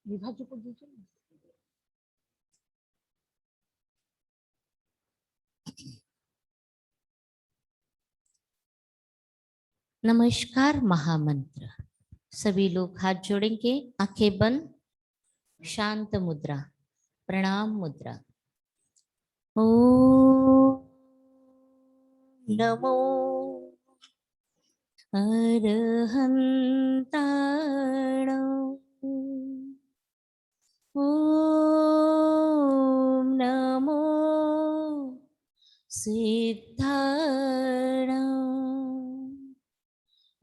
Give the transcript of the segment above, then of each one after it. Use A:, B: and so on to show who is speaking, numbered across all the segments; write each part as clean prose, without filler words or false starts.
A: विभाज्य को दीजिए।
B: नमस्कार महामंत्र। सभी लोग हाथ जोड़ेंगे, आंखें बंद, शांत मुद्रा, प्रणाम मुद्रा। ओम नमो अरहंताण। ओम नमो सिद्धाण।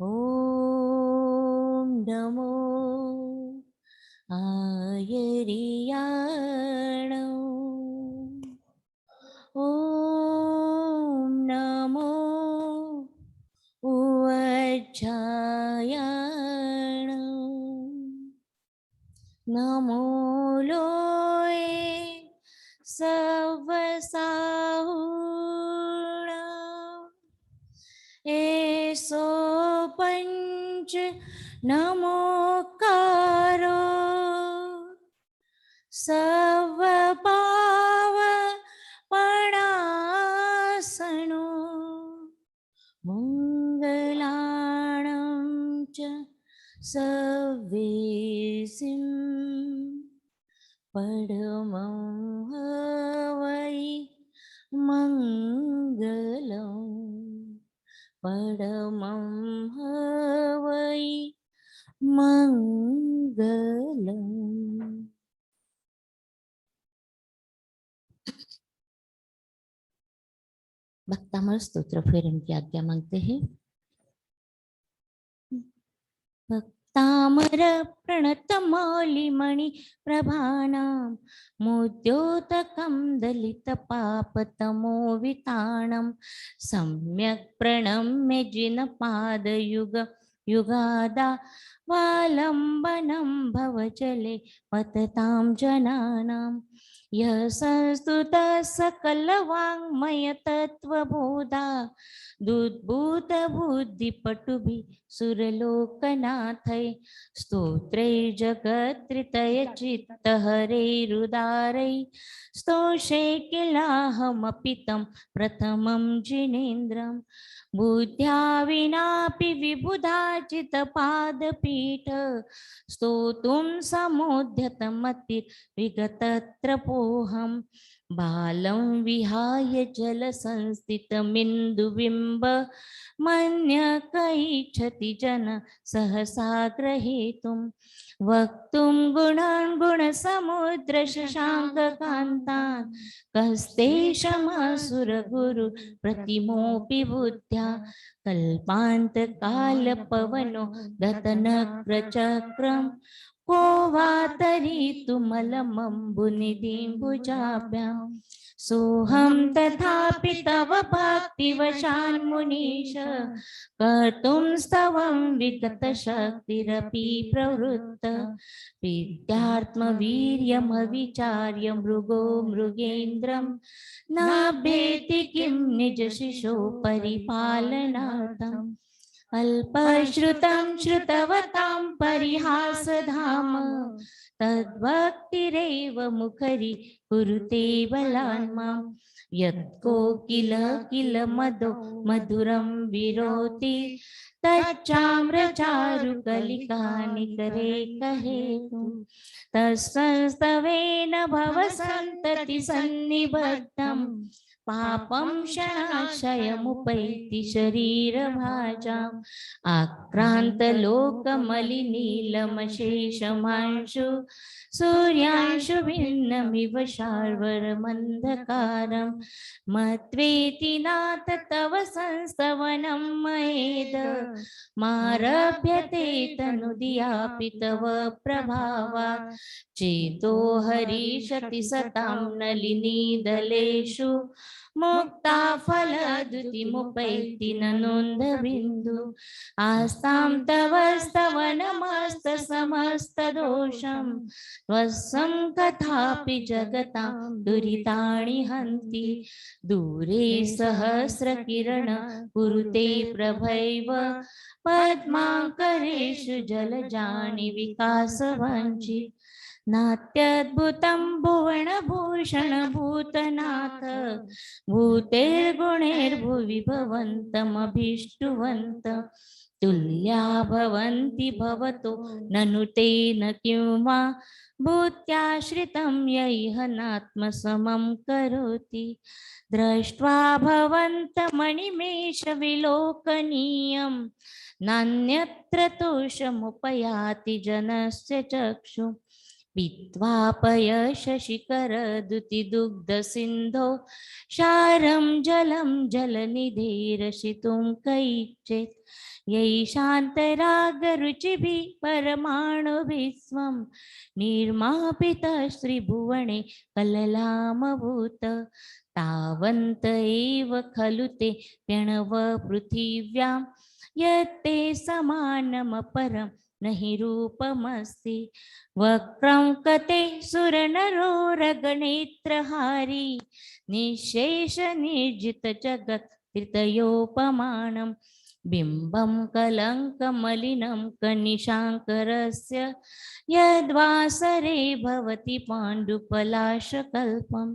B: ओम नमो आयर्याण। ओम नमो उज्जायाण। नमो लोये सवसाहुण। एसो पंच नमोकारो सवपाव पणासनो मंगलाणं च सवेसिं परमं हवै मंगलम्। परमं हवै मंगलम्। भक्तामर स्तोत्र फिर इनकी आज्ञा मांगते हैं। भक्तामर प्रणतमौलिमणि प्रभानां मुद्योतकं दलितपापतमोविताणं सम्यक् प्रणम्य जिनपादयुग युगादा वालम्बनं भवजले पततां जनानां। यः संस्तुतः सकलवाङ्मय तत्त्वबोधा दुद्भूत बुद्धिपटुभिः सुरलोकनाथै स्तोत्रैर्जगत्त्रितय चित्तहरैरुदारै स्तोषे किलाहमपि तं प्रथमं जिनेन्द्रं। बुद्ध्या विनापि विबुधाचितपादपीठ स्तोतुं समुद्यतमतिर्विगतत्रपोऽहं। बालं विहाय जलसंस्थितमिन्दुबिम्ब मन्यकैच्छति जन सहसा ग्रहीतुं। वक्तुं गुणान् गुणसमुद्र शशाङ्ककान्तान् कस्तेषमसुरगुरु प्रतिमोऽपि बुद्ध्या कल्पान्तकालपवनो दतनक्रचक्रम्। को वा तरीतुमलमम्बुनिधिं भुजाभ्याम्। सोऽहं तथापि तव भक्तिवशान्मुनीश कर्तुं स्तवं विगतशक्तिरपि प्रवृत्त। विद्यात्मवीर्यमविचार्य मृगो मृगेन्द्रं नाभ्येति किं निजशिशो परिपालनार्थम्। अल्पश्रुतं श्रुतवतां परिहासधाम तद्भक्तिरेव मुखरि कुरुते बलान् माम्। यत्कोकिल किल मदो मधुरं विरोति तच्चाम्रचारुकलिकानिकरे कहेतुम्। तत्संस्तवेन भवसन्तति सन्निबद्धम् पापं क्षणाक्षयमुपैति शरीरभाजाम्। आक्रान्तलोकमलिनीलमशेषमांशु सूर्यांशु भिन्नमिव शार्वर्मन्धकारम्। मत्वेति नाथ तव संस्तवनं मयेद मारभ्यते तनुदियापि तव प्रभावात्। चेतो हरिषति सतां नलिनीदलेषु मुक्ता फलद्युतिमुपैति ननोन्दबिन्दु आस्तां तव स्तवनमस्तसमस्तदोषं त्वस्सं कथापि जगतां दुरितानि हन्ति दूरे सहस्रकिरण कुरुते प्रभैव पद्माकरेषु जलजानि विकासवञ्चि नात्यद्भुतं भुवनभूषणभूतनाथ भूतेर्गुणैर्भुवि भवन्तमभीष्टुवन्त तुल्या भवन्ति भवतो ननु तेन किं वा भूत्याश्रितं यैह नात्मसमं करोति दृष्ट्वा भवन्तमणिमेषविलोकनीयं नान्यत्र तोषमुपयाति जनस्य चक्षु पीत्वा पयशशिखरद्युतिदुग्धसिन्धो क्षारं जलं जलनिधेरशितुं कैचित् यैशान्तरागरुचिभिः परमाणुभिः स्वं निर्मापितस्त्रिभुवने कललामभूत तावन्त एव खलु ते प्रणव पृथिव्यां यत्ते समानमपरं न हि रूपमस्ति वक्रं कते सुरनरोरगणेत्रहारी निःशेषनिर्जितजगत् त्रितयोपमानं बिम्बं कलङ्कमलिनं कनिशाङ्करस्य यद्वासरे भवति पाण्डुपलाशकल्पं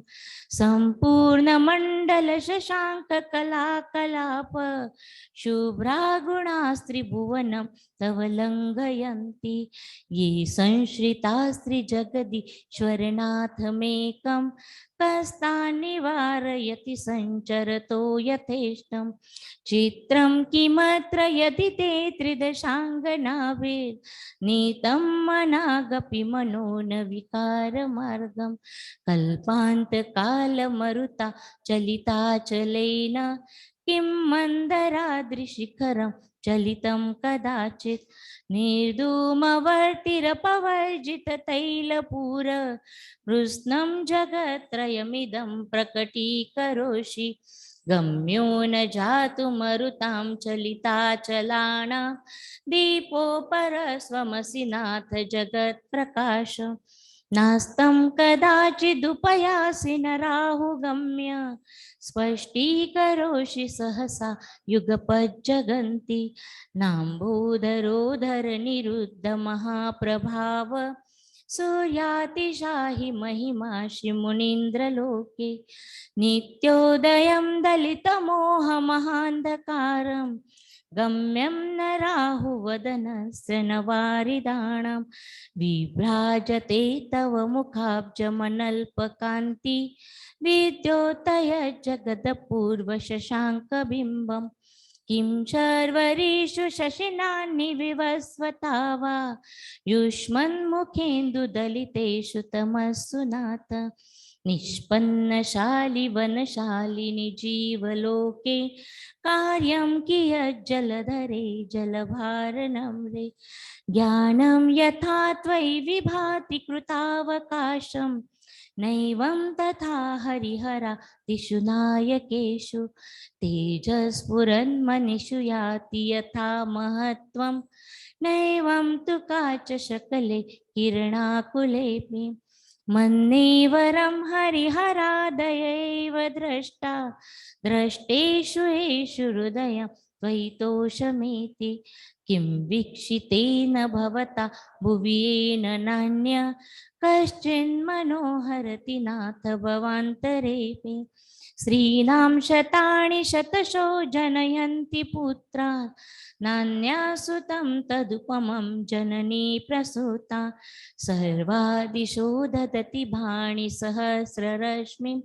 B: सम्पूर्णमण्डलशशाङ्ककलाकलाप शुभ्रागुणास्त्रिभुवनं तव लङ्घयन्ति ये संश्रितास्त्रिजगदीश्वरनाथमेकं कस्तान् निवारयति सञ्चरतो यथेष्टं चित्रं किमत्र यदि ते त्रिदशाङ्गनाभिर्नीतं मनागपि मनो न विकारमार्गं कल्पान्तकालमरुता चलिताचलेन किं मन्दराद्रिशिखरं चलितं कदाचित् निर्धूमवर्तिरपवर्जिततैलपूर कृष्णं जगत्त्रयमिदं प्रकटीकरोषि गम्यो न जातु मरुतां चलिताचलानां दीपो परस्वमसि नाथ जगत्प्रकाश नास्तं कदाचिदुपयासि न राहुगम्य स्पष्टीकरोषि सहसा युगपज्जगन्ति नाम्बोदरोदर निरुद्ध महाप्रभाव सूर्यातिशाहि महिमाशि मुनीन्द्रलोके नित्योदयं दलितमोहमहान्धकारं गम्यं न राहुवदनस्य न वारिदाणं विभ्राजते तव मुखाब्जमनल्पकान्ति विद्योतय जगदपूर्वशशाङ्कबिम्बं किं शर्वरीषु शशिनान्निविवस्वता वा युष्मन्मुखेन्दुदलितेषु तमस्सु नाथ निष्पन्नशाली वनशालिनि जीवलोके कार्यं कियज्जलधरे जलभारणं रे ज्ञानं यथा त्वयि विभाति कृतावकाशं नैवं तथा हरिहरादिषु नायकेषु तेजस्फुरन्मनिषु याति यथा महत्त्वं नैवं तु काचशकले किरणाकुलेऽपि मन्नेवरं हरिहरादयैव द्रष्टा द्रष्टेषु येषु हृदयं त्वयि तोषमेति किं वीक्षितेन भवता भुवि येन नान्य कश्चिन्मनोहरति नाथ भवान्तरेऽपि श्रीणां शतानि शतशो जनयन्ति पुत्रा नान्यासुतं तदुपमं जननी प्रसूता सर्वादिशो ददति भाणि सहस्ररश्मिं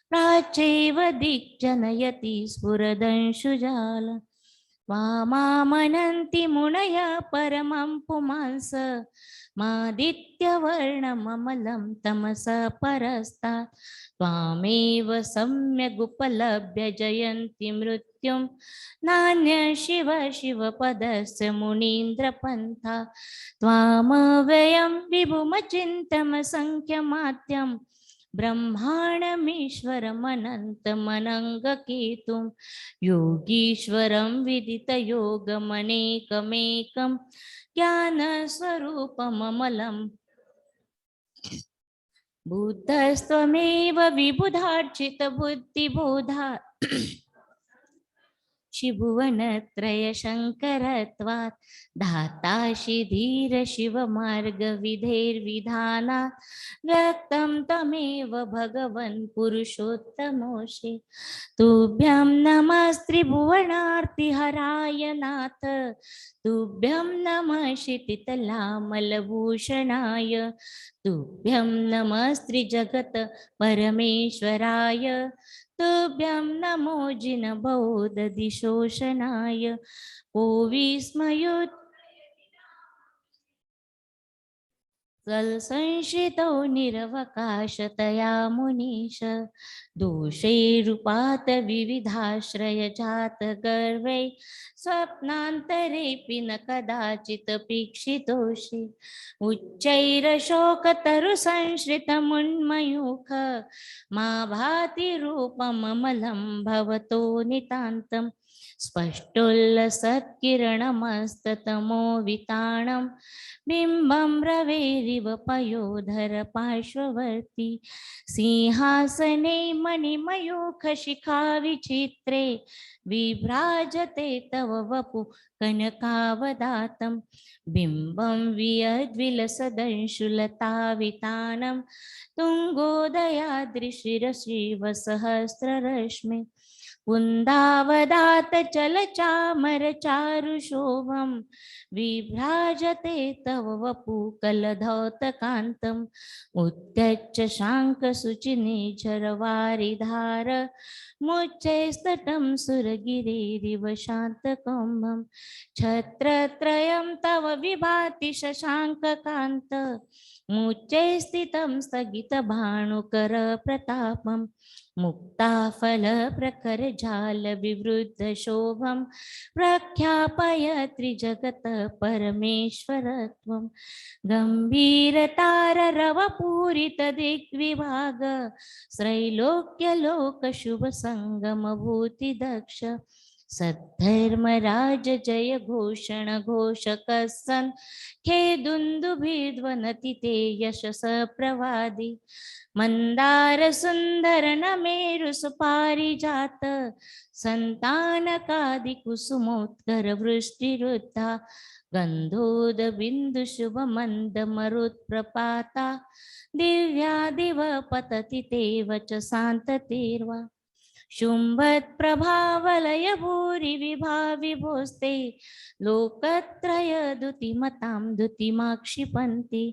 B: प्राच्यैव दिग्जनयति स्फुरदंशुजाल वामामनन्ति मुनय परमं पुमांस मादित्यवर्णममलं तमसः परस्तात् त्वामेव सम्यगुपलभ्य जयन्ति मृत्युं नान्य शिव शिवपदस्य मुनीन्द्रपन्था त्वामव्ययं विभुमचिन्तमसङ्ख्यमाद्यं ब्रह्माणमीश्वरमनन्तमनङ्गकेतुं योगीश्वरं विदितयोगमनेकमेकं ज्ञानस्वरूपममलं बुद्धस्त्वमेव विबुधार्चितबुद्धिबोधा शिभुवनत्रय शङ्करत्वात् धाताशि धीर शिवमार्गविधेर्विधानात् व्यक्तं तमेव भगवन् पुरुषोत्तमोऽसि तुभ्यं नमस्त्रिभुवनार्तिहराय नाथ तुभ्यं नमः क्षितितलामलभूषणाय तुभ्यं नमस्त्रिजगत परमेश्वराय तुभ्यं नमो जिनबोधदिशोषणाय को विस्मयोत् संश्रितौ निरवकाशतया मुनीश दोषैरुपात विविधाश्रयजात गर्वै स्वप्नान्तरेऽपि न कदाचित् पीक्षितोषि उच्चैरशोकतरुसंश्रितमुन्मयूख मा भाति रूपममलं भवतो नितान्तम् स्पष्टोल्लसत्किरणमस्ततमो बिम्बं रवेरिव पयोधर पार्श्ववर्ती सिंहासने मणिमयूखशिखा विचित्रे विभ्राजते तव वपु कनकावदातं बिम्बं वियद्विलसदंशुलतावितानं तुङ्गोदयाद्रिशिरशिवसहस्ररश्मि कुन्दावदात चलचामरचारुशोभं विभ्राजते तव वपुकलधौतकान्तम् उत्त्यच्च शाङ्कशुचिनिझरवारिधार मुच्चैस्तटं सुरगिरेरिव शान्तकुम्भं छत्रत्रयं तव विभाति शशाङ्ककान्त मुच्चै स्थितं स्थगितभानुकर प्रतापम् मुक्ताफलप्रखरजालविवृद्धशोभं प्रख्यापय त्रिजगत परमेश्वरत्वं गम्भीरताररवपूरितदिग्विभाग त्रैलोक्यलोकशुभसङ्गमभूतिदक्ष सद्धर्मराज जय घोषण घोषकस्सन् खेदुन्दुभिर्ध्वनति ते यशस प्रवादि मंदार सुंदर नमेरु सुपारिजात संतानकादि कुसुमोत्कर वृष्टिरुद्धा गंधोद बिंदु शुभ मंद मरुत्प्रपाता दिव्या दिव पतति ते वच शांततेर्वा शुंभत् प्रभावलय भूरि विभाविभोस्ते लोकत्रय दुतिमतां दुतिमाक्षिपन्ति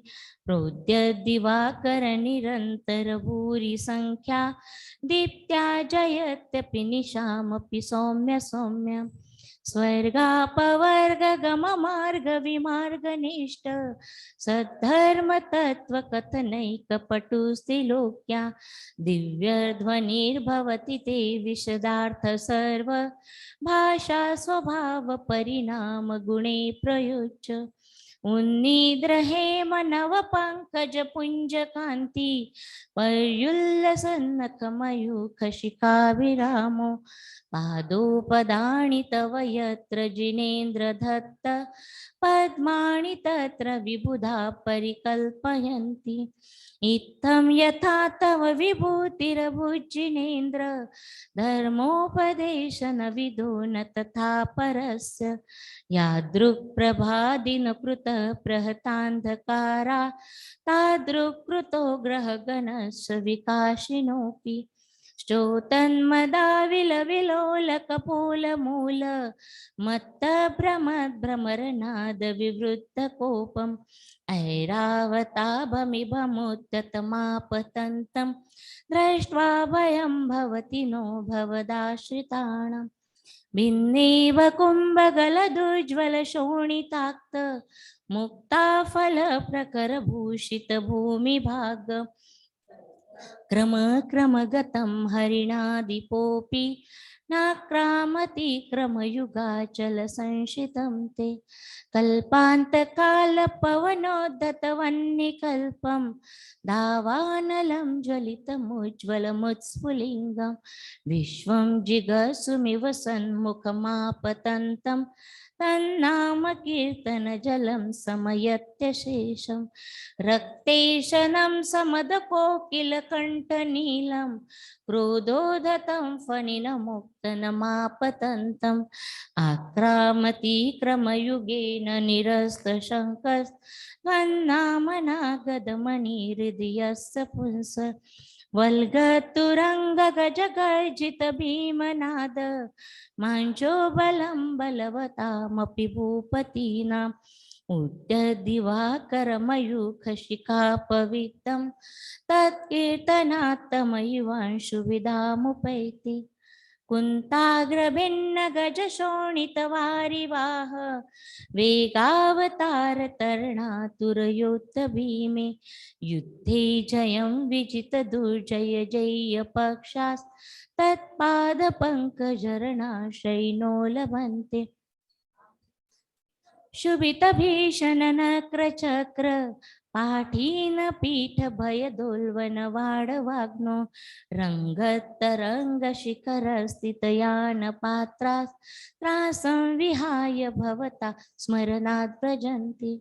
B: प्रोद्य दिवाकर निरंतर भूरि संख्या दीप्त्या जयत्यपि निशामपि सौम्य सौम्य स्वर्गापवर्ग गम मार्ग विमार्ग निष्ठ सद्धर्म तत्व कथनैक पटुस्त्रिलोक्या दिव्य ध्वनिर्भवति ते विशदार्थ सर्व भाषा स्वभाव परिणाम गुणे प्रयुज्य उन्निद्रहे मनव पंकज पुंज कांति पर्युल्लसन्नख मयूख शिखा विरामो पादोपदानि तव यत्र जिनेन्द्र दत्त पद्मानि तत्र विबुधा परिकल्पयन्ति इत्थं यथा तव विभूतिरभुजिनेन्द्र धर्मोपदेशन विदो न तथा परस्य यादृक्प्रभादिनकृत प्रहतान्धकारा तादृक्कृतो ग्रहगणस्य विकाशिनोऽपि श्रोतन्मदाविलविलोलकपोलमूल मत्तभ्रमद्भ्रमरनाद विवृद्धकोपम् ऐरावताभमिभमुत्ततमापतन्तं दृष्ट्वा भयं भवति नो भवदाश्रिताणाम् भिन्नेव कुम्भगलदुज्ज्वलशोणिताक्त मुक्ताफलप्रकरभूषितभूमिभाग क्रमक्रमगतं हरिणादिपोऽपि नाक्रामतीक्रमयुगाचलसंशितं ते कल्पान्तकालपवनोद्धतवह्निकल्पं दावानलं ज्वलितमुज्ज्वलमुत्स्फुलिङ्गं विश्वं जिगर्सुमिव सन्मुखमापतन्तं तन्नामकीर्तनजलं समयत्यशेषं रक्तेशनं समदकोकिलकण्ठनीलं क्रोधोधतं फणिनमुक्तनमापतन्तम् आक्रामतीक्रमयुगेन निरस्तशङ्कस्त्वन्नामनागदमणिहृदयस्य पुंस वल्गतुरङ्गगजगर्जित भीमनाद माञ्चोबलं बलवतामपि भूपतीनाम् उद्यद्दिवाकरमयूखशिखापवित्तं तत्कीर्तनात्तमयिवांशुविधामुपैति कुन्ताग्रभिन्नगजशोणितवारिवाह वेगावतारतर्णातुरयोत्थ भीमे युद्धे जयं विजितदुर्जय जय्यपक्षास्तत्पादपङ्कजरणाश्रयिनो लभन्ते शुभितभीषणनक्रचक्र पाठीन पीठभयदोल्वनवाडवाग्नो रङ्गतरङ्गशिखरस्थितयानपात्रास्त्रासं विहाय भवता स्मरणात् व्रजन्ति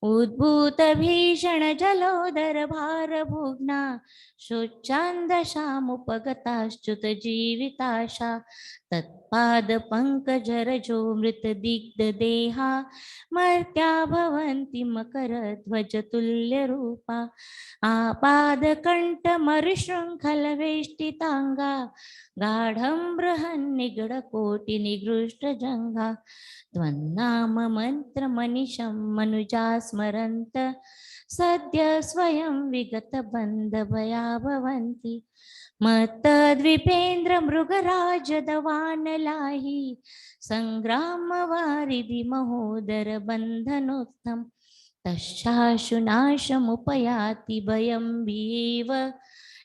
B: उद्भूतभीषणजलोदर भारभुग्ना शुच्छान्दशामुपगताश्च्युतजीविताशा तत्पादपङ्कजरजो मृतदिग्धदेहा मर्त्या भवन्ति मकरध्वजतुल्यरूपा आपादकण्ठमरुशृङ्खलवेष्टिताङ्गा गाढं बृहन्निगडकोटिनिगृष्टजङ्घा त्वन्नाममन्त्रमनिशं मनुजा स्मरन्त सद्य स्वयं विगतबन्धभया भवन्ति मत्तद्विपेन्द्रमृगराजदवानलाहि सङ्ग्रामवारिधि महोदर बन्धनोत्थं तश्चाशुनाशमुपयाति भयं विएव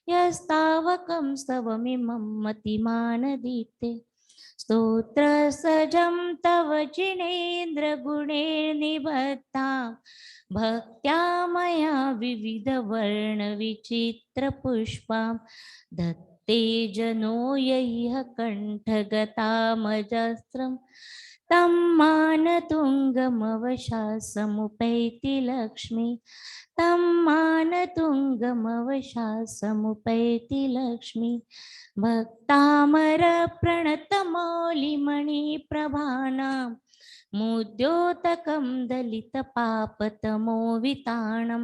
B: यस्तावकं स्तवमिमं मतिमानदीप्ते स्तोत्रसजं तव जिनेन्द्रगुणैर्निबद्धां भक्त्या मया विविधवर्णविचित्रपुष्पां दत्ते जनो यैह कण्ठगतामजस्रं तं मानतुङ्गमवशासमुपैति लक्ष्मी तं मानतुङ्गमवशासमुपैति लक्ष्मी भक्तामरप्रणतमौलिमणिप्रभानां मुद्योतकं दलितपापतमोविताणं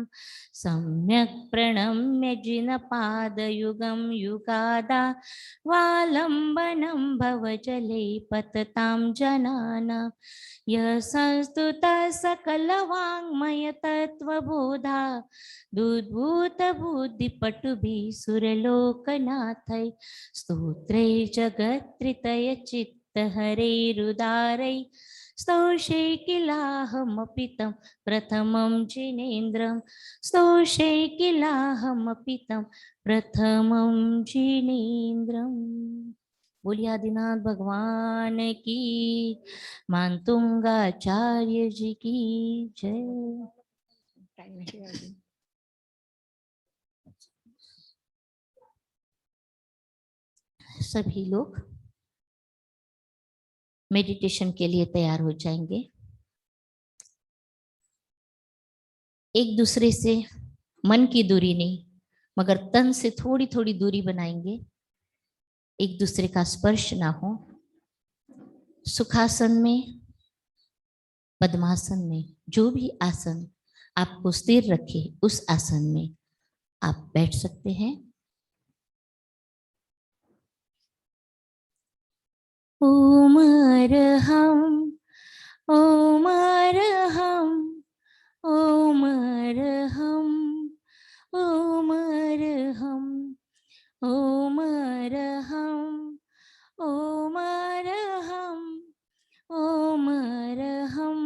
B: सम्यक् प्रणम्य जिनपादयुगं युगादा वालम्बनं भवजले पततां जनानां यः संस्तुतः सकलवाङ्मयतत्त्वबोधा दुद्भूतबुद्धिपटुभिः सुरलोकनाथै स्तोत्रै जगत्त्रितयचित्तहरैरुदारै स्तोषे किलाहमपि तं प्रथमं जिनेन्द्रं स्तोषे किलाहमपि तं प्रथमं जिनेन्द्रम्। बोलिए आदिनाथ भगवान की, मानतुंगाचार्य जी की जय।
A: टाइम है अभी।
B: सभी लोग मेडिटेशन के लिए तैयार हो जाएंगे। एक दूसरे से मन की दूरी नहीं मगर तन से थोड़ी थोड़ी दूरी बनाएंगे, एक दूसरे का स्पर्श ना हो। सुखासन में, पद्मासन में, जो भी आसन आपको स्थिर रखे उस आसन में आप बैठ सकते हैं। ओम अरहम ओम अरहम ओम अरहम ओम अरहम ओम अरहम ओम अरहम ओम अरहम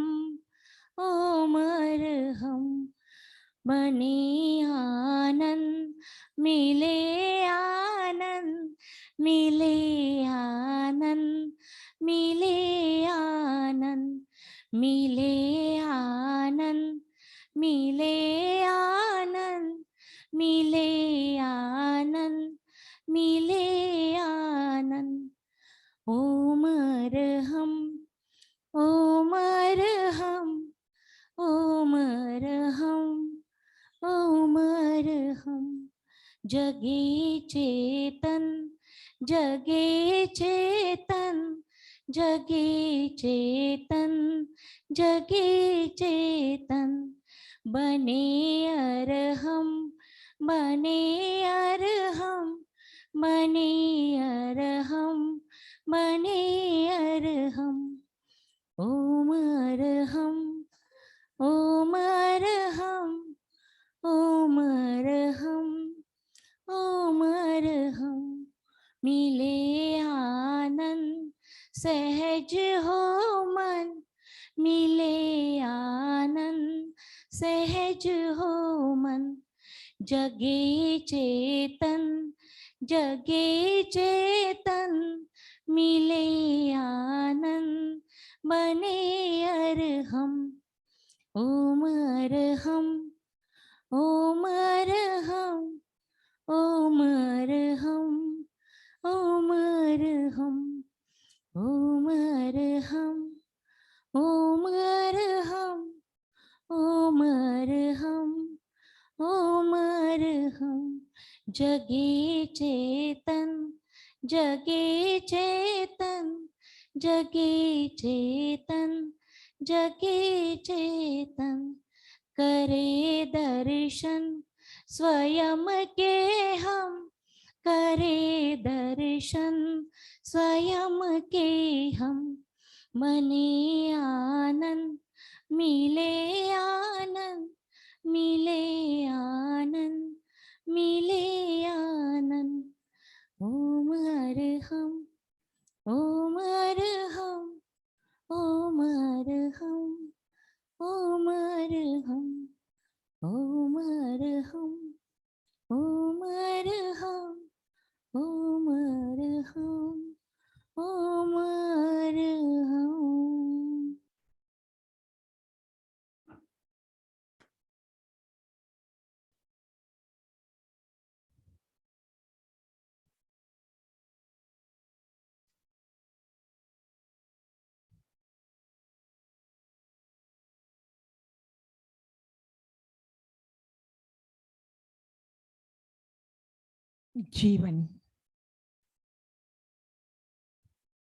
B: ओम अरहम। बने आनंद मिले आनंद मिले आनंद मिले आनंद, मिले आनंद, मिले आनंद, मिले आनंद, मिले आनंद। ओम अरहम, ओम अरहम, ओम अरहम, ओम अरहम। जगे चेतन, जगे चेतन, जगे चेतन, जगे चेतन। बने अरहम, बने अरहम, बने अरहम, बने अरहम। ओम अरहम, ओम अरहम, ओम अरहम, ओम अरहम। मिले आनंद, सहज हो मन, मिले आनंद, सहज हो मन। जगे चेतन, जगे चेतन, मिले आनंद, बने अरहम। ओम अरहम, ओम अरहम, ओम अरहम, ओम अरहम, ओम अरहम, ओम अरहम, ओम अरहम, ओम अरहम। जगे चेतन, जगे चेतन, जगे चेतन, जगे चेतन। करे दर्शन स्वयं के हम, करे दर्शन स्वयं के हम। मने आनंद, मिले आनंद, मिले आनंद, मिले आनंद। ओम अरहम, ओम अरहम, ओम अरहम, ओम अरहम, ओम अरहम, ओम अरहम, ओम अरहम, ओम अरहम।
A: जीवन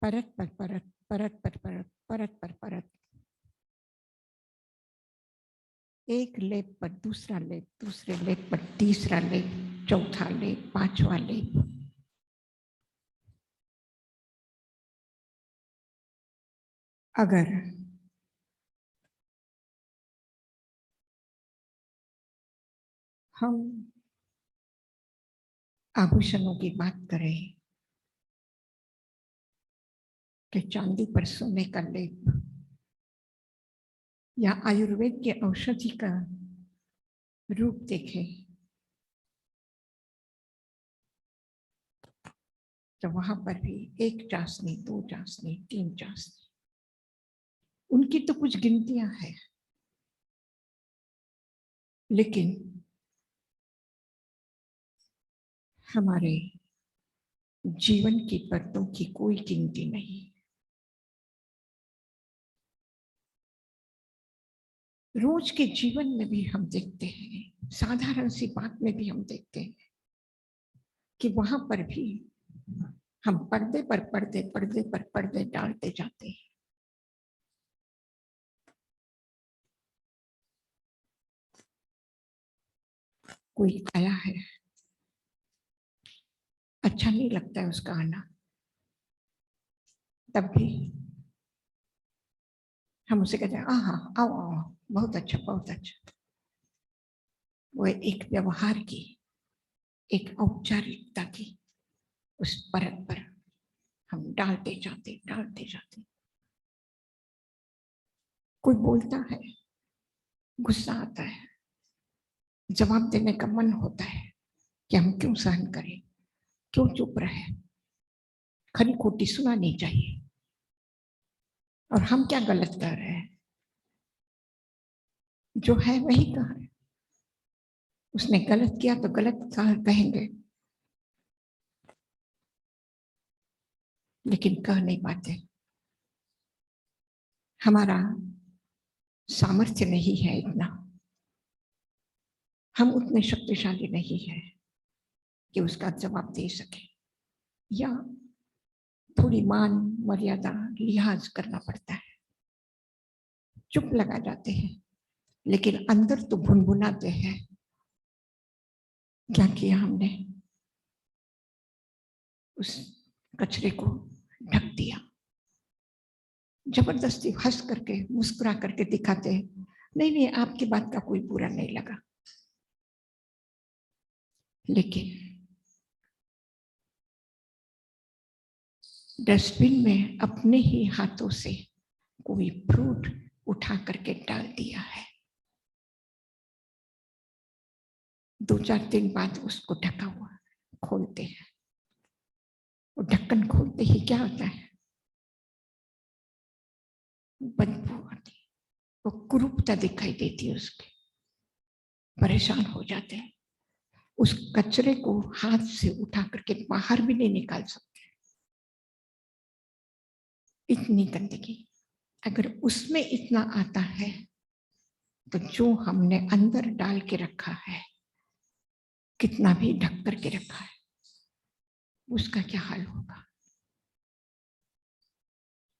A: परत पर परत, परत पर परत, परत पर परत, एक लेप पर दूसरा लेप, दूसरे लेप पर तीसरा लेप, चौथा लेप, पांचवा लेप। अगर हम आभूषणों की बात करें कि चांदी पर सोने का लेप या आयुर्वेद के औषधि का रूप देखें, तो वहां पर भी एक चाशनी, दो चाशनी, तीन चाशनी, उनकी तो कुछ गिनतियां हैं, लेकिन हमारे जीवन की परतों की कोई गिनती नहीं। रोज के जीवन में भी हम देखते हैं, साधारण सी बात में भी हम देखते हैं कि वहां पर भी हम पर्दे पर पर्दे, पर्दे पर पर्दे डालते जाते हैं। कोई आया है, अच्छा नहीं लगता है उसका आना, तब भी हम उसे कहते हैं हाँ आओ आओ, बहुत अच्छा बहुत अच्छा। वो एक व्यवहार की, एक औपचारिकता की उस परत पर हम डालते जाते। कोई बोलता है, गुस्सा आता है, जवाब देने का मन होता है कि हम क्यों सहन करें, क्यों चुप रहे, खरी खोटी सुना नहीं चाहिए। और हम क्या गलत कर रहे हैं? जो है वही कहा है। उसने गलत किया तो गलत कहेंगे, लेकिन कह नहीं पाते। हमारा सामर्थ्य नहीं है इतना, हम उतने शक्तिशाली नहीं है कि उसका जवाब दे सके, या थोड़ी मान मर्यादा लिहाज करना पड़ता है। चुप लगा जाते हैं, लेकिन अंदर तो भुनभुनाते हैं, क्या किया हमने? उस कचरे को ढक दिया। जबरदस्ती हंस करके मुस्कुरा करके दिखाते हैं, नहीं नहीं आपकी बात का कोई बुरा नहीं लगा, लेकिन डस्टबिन में अपने ही हाथों से कोई फ्रूट उठा करके डाल दिया है। 2-4 दिन बाद उसको ढका हुआ खोलते हैं, वो ढक्कन खोलते ही क्या होता है? बदबू आती, वो कुरूपता दिखाई देती है उसकी, परेशान हो जाते हैं। उस कचरे को हाथ से उठा करके बाहर भी नहीं निकाल सकते, इतनी गंदगी। अगर उसमें इतना आता है तो जो हमने अंदर डाल के रखा है, कितना भी ढक करके रखा है, उसका क्या हाल होगा?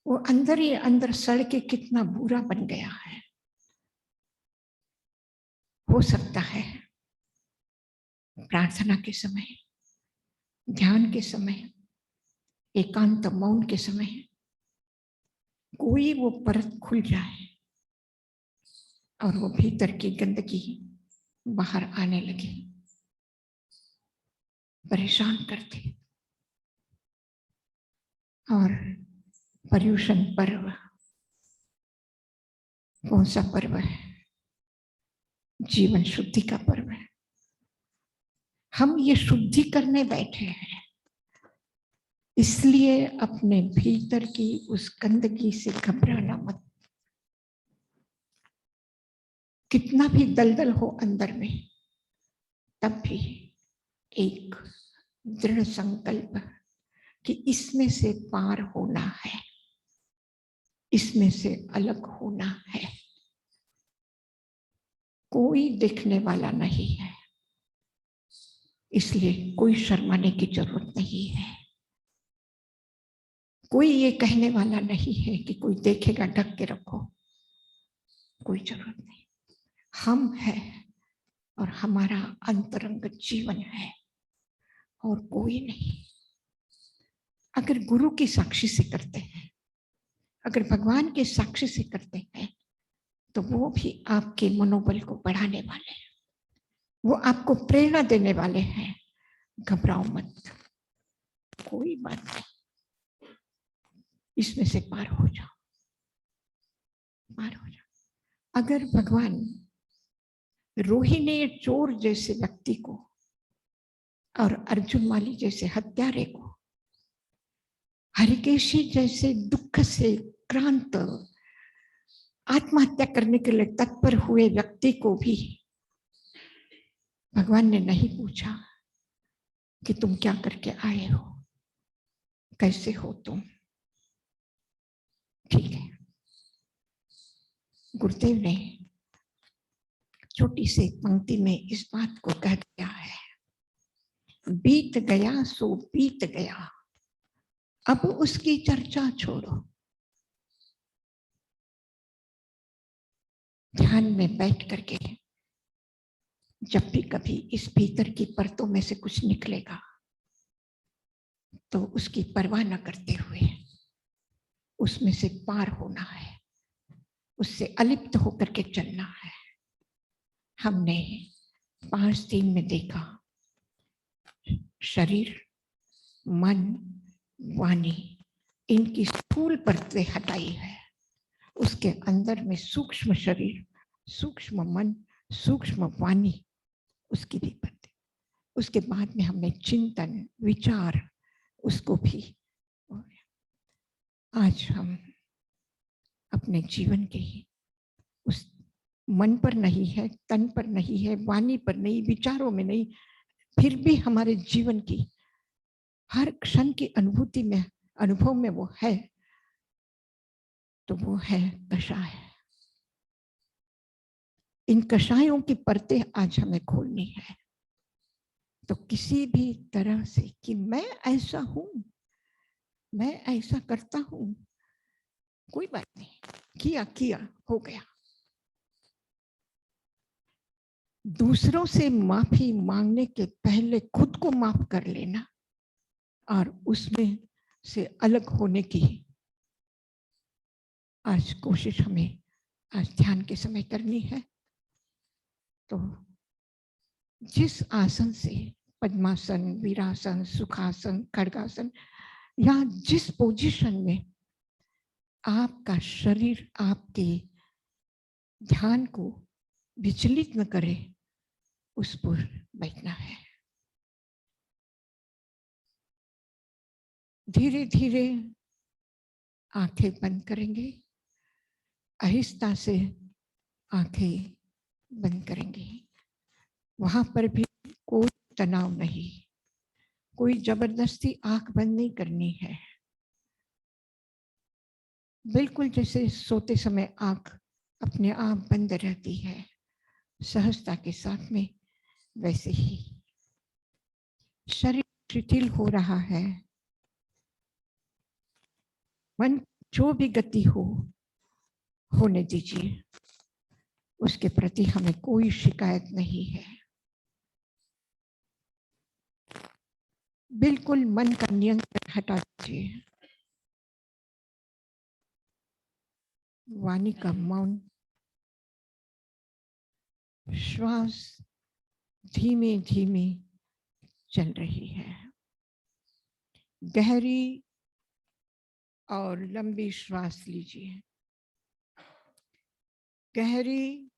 A: वो अंदर ही अंदर सड़ के कितना बुरा बन गया है। हो सकता है प्रार्थना के समय, ध्यान के समय, एकांत मौन के समय कोई वो परत खुल जाए और वो भीतर की गंदगी बाहर आने लगे, परेशान करते। और पर्युषण पर्व कौन सा पर्व है? जीवन शुद्धि का पर्व है। हम ये शुद्धि करने बैठे हैं, इसलिए अपने भीतर की उस गंदगी से घबराना मत। कितना भी दलदल हो अंदर में, तब भी एक दृढ़ संकल्प कि इसमें से पार होना है, इसमें से अलग होना है। कोई देखने वाला नहीं है, इसलिए कोई शर्माने की जरूरत नहीं है। कोई ये कहने वाला नहीं है कि कोई देखेगा ढक के रखो, कोई जरूरत नहीं। हम हैं और हमारा अंतरंग जीवन है और कोई नहीं। अगर गुरु की साक्षी से करते हैं, अगर भगवान के साक्षी से करते हैं, तो वो भी आपके मनोबल को बढ़ाने वाले हैं, वो आपको प्रेरणा देने वाले हैं। घबराओ मत, कोई बात नहीं, इसमें से पार हो जाओ, पार हो जाओ। अगर भगवान रोहिणी चोर जैसे व्यक्ति को और अर्जुन माली जैसे हत्यारे को, हरिकेशी जैसे दुख से क्रांत आत्महत्या करने के लिए तत्पर हुए व्यक्ति को भी भगवान ने नहीं पूछा कि तुम क्या करके आए हो, कैसे हो तुम, ठीक है। गुरुदेव ने छोटी सी पंक्ति में इस बात को कह दिया है, बीत गया सो बीत गया, अब उसकी चर्चा छोड़ो। ध्यान में बैठ करके जब भी कभी इस भीतर की परतों में से कुछ निकलेगा, तो उसकी परवाह न करते हुए उसमें से पार होना है, उससे अलिप्त होकर के चलना है। हमने 5 दिन में देखा, शरीर, मन, वाणी, इनकी स्थूल परतें हटाई है। उसके अंदर में सूक्ष्म शरीर, सूक्ष्म मन, सूक्ष्म वाणी, उसकी भी परतें। उसके बाद में हमने चिंतन, विचार, उसको भी। आज हम अपने जीवन के उस मन पर नहीं है, तन पर नहीं है, वाणी पर नहीं, विचारों में नहीं, फिर भी हमारे जीवन की हर क्षण की अनुभूति में, अनुभव में वो है, तो वो है कषाय। इन कषायों की परतें आज हमें खोलनी है। तो किसी भी तरह से कि मैं ऐसा हूं, मैं ऐसा करता हूं, कोई बात नहीं, किया किया हो गया। दूसरों से माफी मांगने के पहले खुद को माफ कर लेना और उसमें से अलग होने की आज कोशिश हमें आज ध्यान के समय करनी है। तो जिस आसन से, पद्मासन, वीरासन, सुखासन, खड़गासन, या जिस पोजीशन में आपका शरीर आपके ध्यान को विचलित न करे, उस पर बैठना है। धीरे धीरे आंखें बंद करेंगे, आहिस्ता से आंखें बंद करेंगे। वहां पर भी कोई तनाव नहीं, कोई जबरदस्ती आंख बंद नहीं करनी है। बिल्कुल जैसे सोते समय आंख अपने आप बंद रहती है सहजता के साथ में, वैसे ही शरीर शिथिल हो रहा है। मन जो भी गति हो, होने दीजिए, उसके प्रति हमें कोई शिकायत नहीं है। बिल्कुल मन का नियंत्रण हटा दीजिए। वाणी का मौन, श्वास धीमे धीमे चल रही है। गहरी और लंबी श्वास लीजिए। गहरी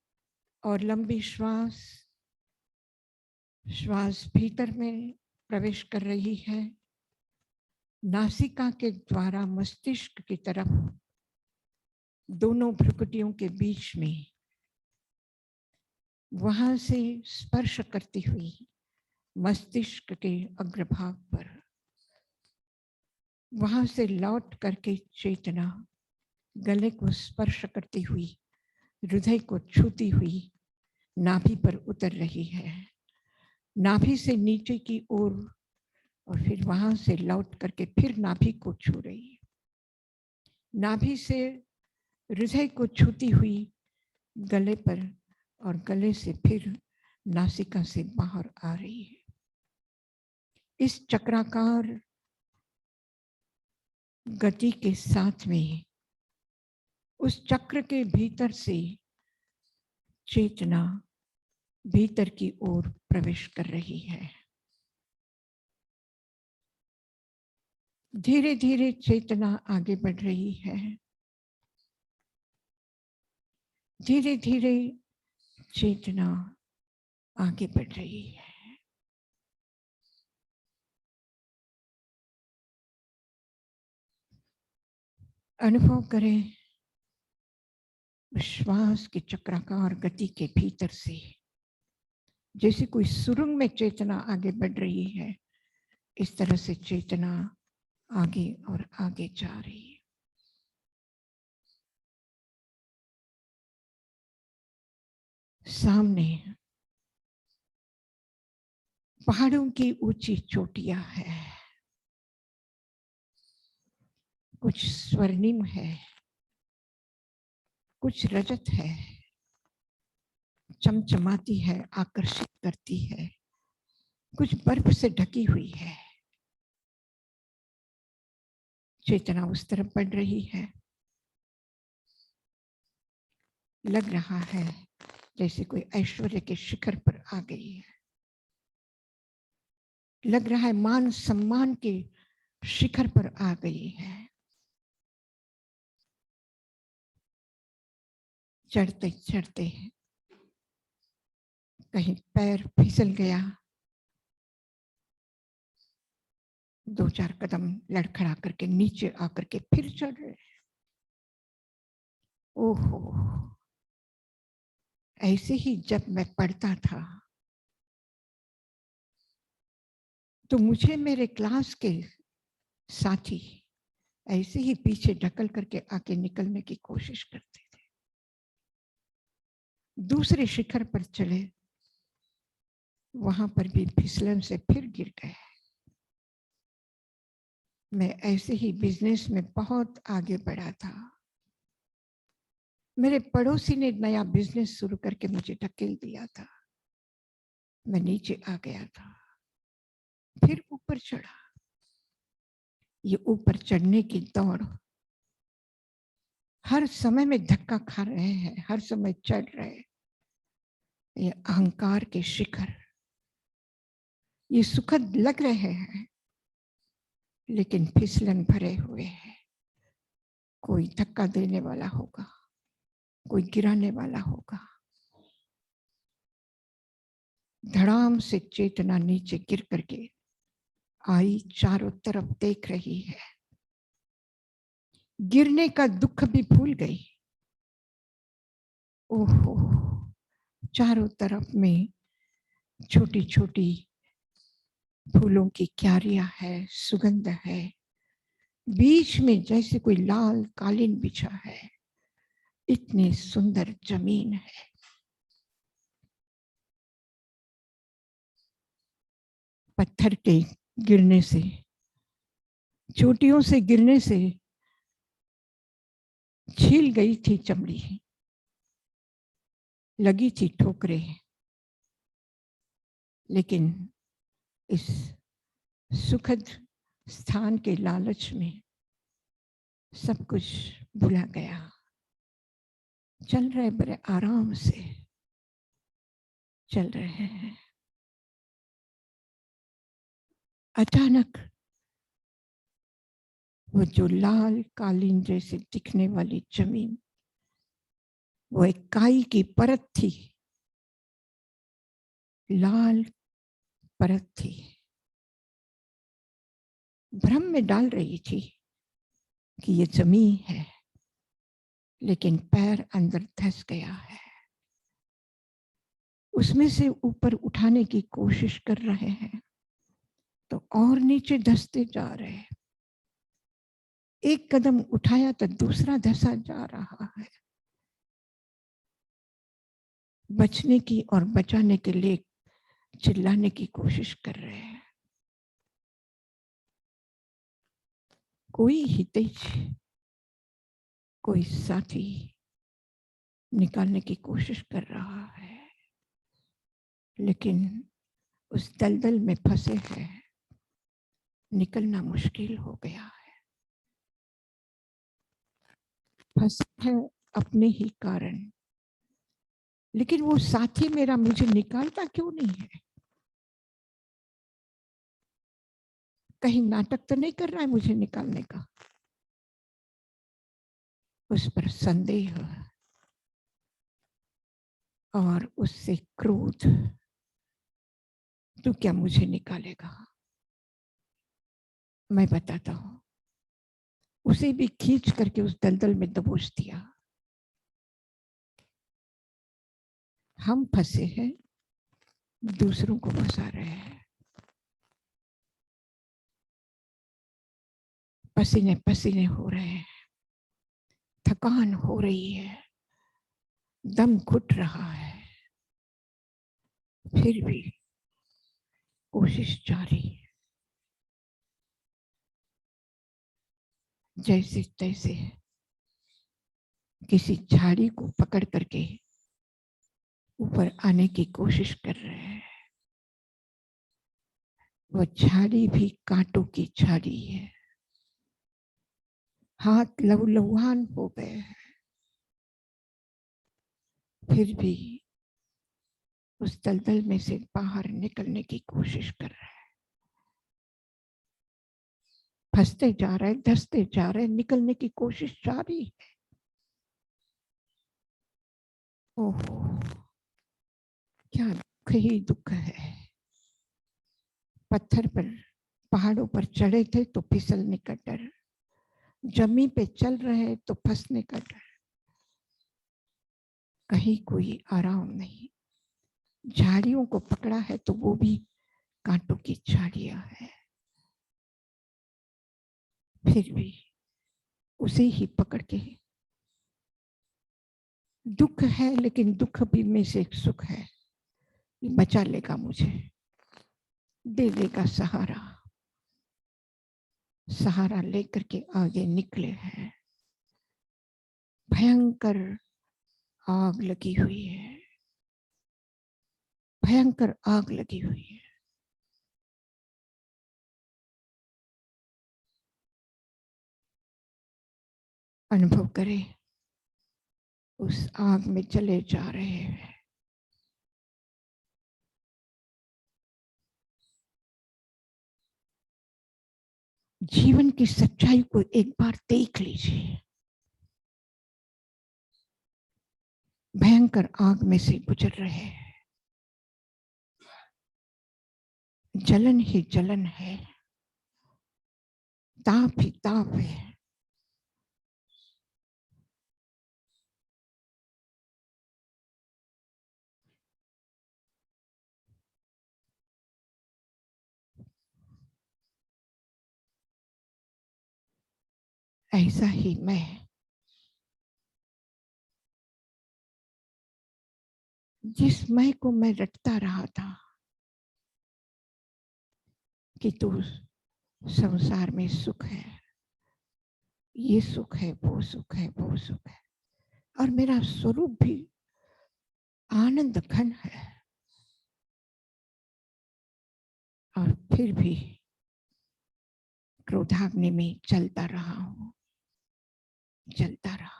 A: और लंबी श्वास, श्वास भीतर में प्रवेश कर रही है, नासिका के द्वारा मस्तिष्क की तरफ, दोनों भ्रुकुटियों के बीच में, वहां से स्पर्श करती हुई मस्तिष्क के अग्रभाग पर, वहां से लौट करके चेतना गले को स्पर्श करती हुई, हृदय को छूती हुई नाभि पर उतर रही है। नाभि से नीचे की ओर और फिर वहां से लौट करके फिर नाभि को छू रही है। नाभि से हृदय को छूती हुई गले पर और गले से फिर नासिका से बाहर आ रही है। इस चक्राकार गति के साथ में उस चक्र के भीतर से चेतना भीतर की ओर प्रवेश कर रही है। धीरे धीरे चेतना आगे बढ़ रही है। धीरे धीरे चेतना आगे बढ़ रही है। अनुभव करें श्वास की चक्राकार गति के भीतर से जैसे कोई सुरंग में चेतना आगे बढ़ रही है, इस तरह से चेतना आगे और आगे जा रही है। सामने पहाड़ों की ऊंची चोटियां है, कुछ स्वर्णिम है, कुछ रजत है, चमचमाती है, आकर्षित करती है, कुछ बर्फ से ढकी हुई है। चेतना उस तरफ बढ़ रही है। लग रहा है जैसे कोई ऐश्वर्य के शिखर पर आ गई है। लग रहा है मान सम्मान के शिखर पर आ गई है। चढ़ते चढ़ते कहीं पैर फिसल गया, 2-4 कदम लड़खड़ा करके नीचे आकर के फिर चढ़ रहे। ओहो, ऐसे ही जब मैं पढ़ता था तो मुझे मेरे क्लास के साथी ऐसे ही पीछे ढकल करके आके निकलने की कोशिश करते थे। दूसरे शिखर पर चले, वहां पर भी फिसलन से फिर गिर गए। मैं ऐसे ही बिजनेस में बहुत आगे बढ़ा था। मेरे पड़ोसी ने नया बिजनेस शुरू करके मुझे धकेल दिया था। मैं नीचे आ गया था, फिर ऊपर चढ़ा। ये ऊपर चढ़ने की दौड़, हर समय में धक्का खा रहे हैं, हर समय चढ़ रहे। ये अहंकार के शिखर, ये सुखद लग रहे हैं लेकिन फिसलन भरे हुए हैं। कोई धक्का देने वाला होगा, कोई गिराने वाला होगा। धड़ाम से चेतना नीचे गिर करके आई, चारों तरफ देख रही है। गिरने का दुख भी भूल गई। ओहो, चारों तरफ में छोटी छोटी फूलों की क्यारियां है, सुगंध है। बीच में जैसे कोई लाल कालीन बिछा है। इतनी सुंदर जमीन है। पत्थर के गिरने से, चोटियों से गिरने से छील गई थी चमड़ी, लगी थी ठोकरें, लेकिन इस सुखद स्थान के लालच में सब कुछ भुला गया। चल रहे बड़े आराम से चल रहे हैं। अचानक वो जो लाल कालीन जैसे दिखने वाली जमीन, वो एक काई की परत थी, लाल परत थी। भ्रम में डाल रही थी कि ये जमीन है, लेकिन पैर अंदर धंस गया है। उसमें से ऊपर उठाने की कोशिश कर रहे हैं तो और नीचे धंसते जा रहे हैं। एक कदम उठाया तो दूसरा धंसा जा रहा है। बचने की और बचाने के लिए चिल्लाने की कोशिश कर रहे हैं। कोई हितैषी, कोई साथी निकालने की कोशिश कर रहा है, लेकिन उस दलदल में फंसे हैं, निकलना मुश्किल हो गया है। फंसे हैं अपने ही कारण, लेकिन वो साथी मेरा मुझे निकालता क्यों नहीं है? कहीं नाटक तो नहीं कर रहा है मुझे निकालने का? उस पर संदेह और उससे क्रोध, तू क्या मुझे निकालेगा? मैं बताता हूं। उसे भी खींच करके उस दलदल में दबोच दिया। हम फंसे हैं, दूसरों को फंसा रहे हैं। पसीने पसीने हो रहे हैं, थकान हो रही है, दम घुट रहा है, फिर भी कोशिश जारी है। जैसे तैसे किसी झाड़ी को पकड़ करके ऊपर आने की कोशिश कर रहे हैं। वो झाड़ी भी कांटों की झाड़ी है। हाथ लहूलुहान हो गए हैं, फिर भी उस दलदल में से बाहर निकलने की कोशिश कर रहे हैं। फंसते जा रहे, धंसते जा रहे, निकलने की कोशिश जारी है। ओहो, क्या दुख ही दुख है। पत्थर पर, पहाड़ों पर चढ़े थे तो फिसलने का डर, जमीन पे चल रहे तो फंसने का डर। कहीं कोई आराम नहीं। झाड़ियों को पकड़ा है तो वो भी कांटों की झाड़ियां है, फिर भी उसे ही पकड़ के। दुख है लेकिन दुख भी में से एक सुख है, बचा लेगा मुझे, दे देगा सहारा। सहारा लेकर के आगे निकले हैं। भयंकर आग लगी हुई है, भयंकर आग लगी हुई है। अनुभव करें, उस आग में चले जा रहे हैं। जीवन की सच्चाई को एक बार देख लीजिए। भयंकर आग में से गुजर रहे हैं। जलन ही जलन है, ताप ही ताप है। ऐसा ही मैं, जिस मैं को मैं रटता रहा था कि तू संसार में सुख है, ये सुख है, वो सुख है, वो सुख है, और मेरा स्वरूप भी आनंद घन है, और फिर भी क्रोधाग्नि में चलता रहा हूं, चलता रहा।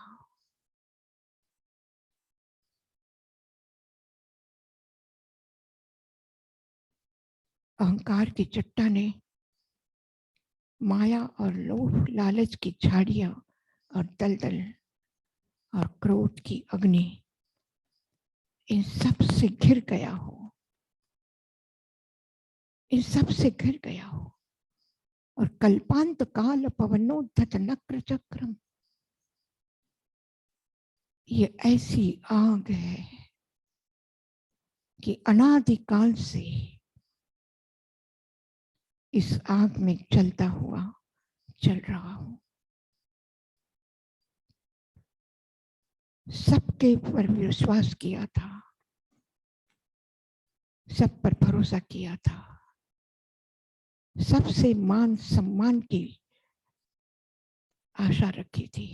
A: अहंकार की चट्टाने, माया और लोभ लालच की झाड़ियां और दलदल और क्रोध की अग्नि, इन सब से घिर गया हो, इन सब से घिर गया हो। और कल्पांत काल पवनोद्धत नक्र चक्रम, ये ऐसी आग है कि अनादिकाल से इस आग में जलता हुआ चल रहा हूं। सबके पर विश्वास किया था, सब पर भरोसा किया था, सबसे मान सम्मान की आशा रखी थी।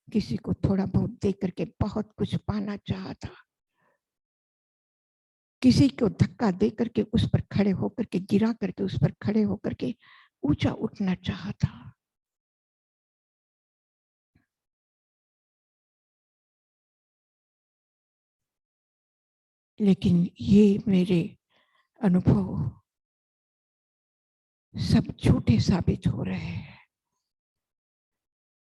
A: किसी को थोड़ा बहुत दे करके बहुत कुछ पाना चाहा था, किसी को धक्का दे करके उस पर खड़े होकर के, गिरा करके उस पर खड़े होकर के ऊंचा उठना चाहा था। लेकिन ये मेरे अनुभव सब झूठे साबित हो रहे हैं।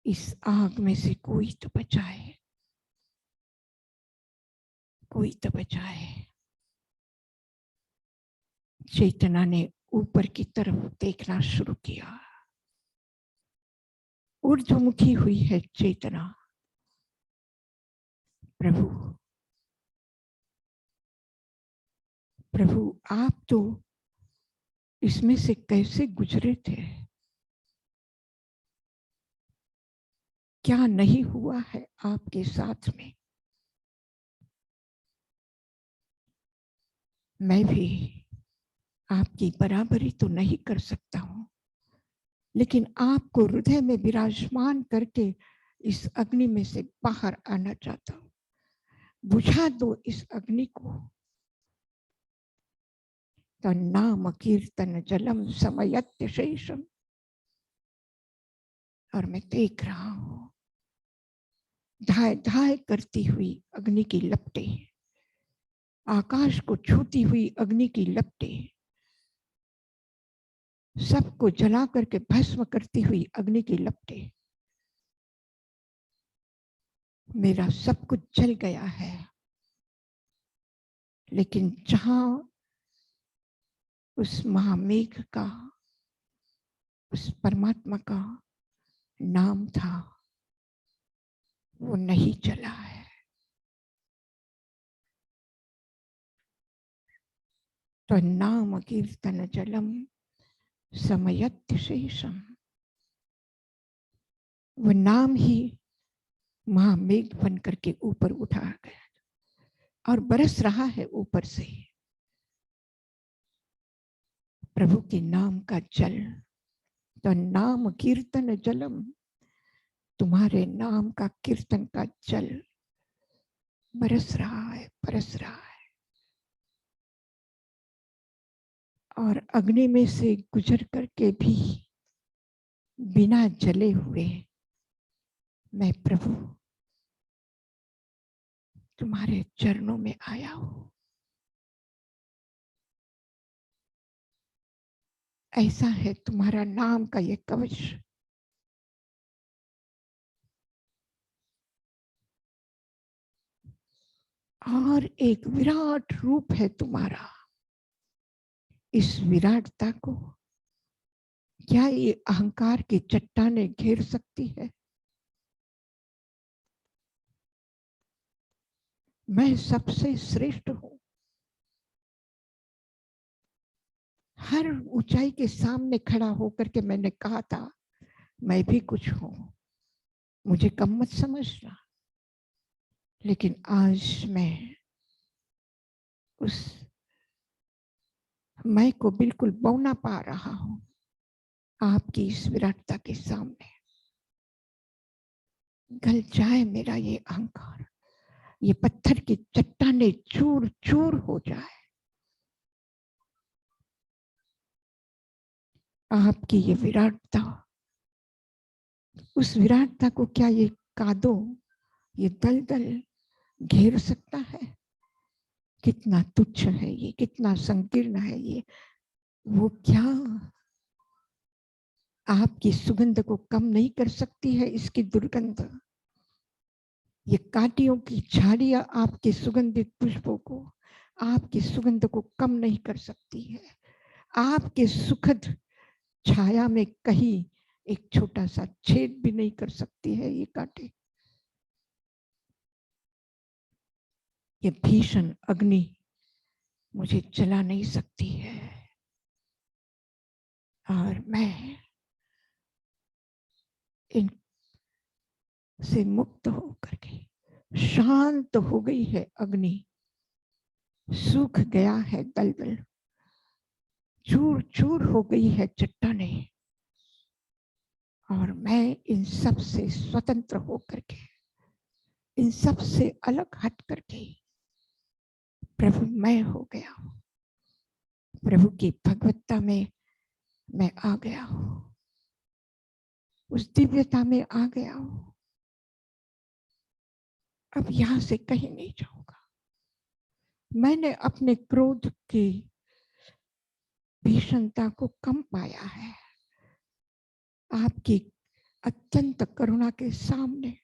A: इस आग में से कोई तो बचाए, कोई तो बचाए। चेतना ने ऊपर की तरफ देखना शुरू किया। ऊर्ध्वमुखी हुई है चेतना। प्रभु, प्रभु आप तो इसमें से कैसे गुजरे थे? क्या नहीं हुआ है आपके साथ में? मैं भी आपकी बराबरी तो नहीं कर सकता हूं, लेकिन आपको हृदय में विराजमान करके इस अग्नि में से बाहर आना चाहता हूं। बुझा दो इस अग्नि को। तो नाम कीर्तन जलम समयत्य शेषम। और मैं देख रहा हूं धाय धाय करती हुई अग्नि की लपटें, आकाश को छूती हुई अग्नि की लपटें, सबको जला करके भस्म करती हुई अग्नि की लपटें। मेरा सब कुछ जल गया है, लेकिन जहां उस महामेघ का, उस परमात्मा का नाम था, वो नहीं चला है। तो नाम कीर्तन जलम समयत शेषम, वो नाम ही महामेघ बन करके ऊपर उठा गया और बरस रहा है ऊपर से प्रभु के नाम का जल। तो नाम कीर्तन जलम, तुम्हारे नाम का कीर्तन का जल बरस रहा है, बरस रहा है। और अग्नि में से गुजर करके भी बिना जले हुए मैं प्रभु तुम्हारे चरणों में आया हूं। ऐसा है तुम्हारा नाम का ये कवच। और एक विराट रूप है तुम्हारा। इस विराटता को क्या ये अहंकार की चट्टानें घेर सकती है? मैं सबसे श्रेष्ठ हूं। हर ऊंचाई के सामने खड़ा होकर के मैंने कहा था मैं भी कुछ हूं, मुझे कम मत समझना। लेकिन आज मैं उस मैं को बिल्कुल बौना पा रहा हूं आपकी इस विराटता के सामने। गल जाए मेरा ये अहंकार, ये पत्थर की चट्टानें चूर चूर हो जाए। आपकी ये विराटता, उस विराटता को क्या ये कादो, ये दलदल घेर सकता है? कितना तुच्छ है ये, कितना संकीर्ण है ये। वो क्या आपकी सुगंध को कम नहीं कर सकती है? इसकी दुर्गंध, ये कांटियों की झाड़ियां आपके सुगंधित पुष्पों को, आपकी सुगंध को कम नहीं कर सकती है। आपके सुखद छाया में कहीं एक छोटा सा छेद भी नहीं कर सकती है ये कांटे। ये भीषण अग्नि मुझे जला नहीं सकती है। और मैं इन से मुक्त होकर के शांत हो गई है अग्नि, सूख गया है दलदल, चूर चूर हो गई है चट्टानें। और मैं इन सब से स्वतंत्र होकर के, इन सब से अलग हट करके प्रभु मैं हो गया हूं। प्रभु की भगवत्ता में मैं आ गया हूं, उस दिव्यता में आ गया हूं। अब यहां से कहीं नहीं जाऊंगा। मैंने अपने क्रोध की भीषणता को कम पाया है आपकी अत्यंत करुणा के सामने।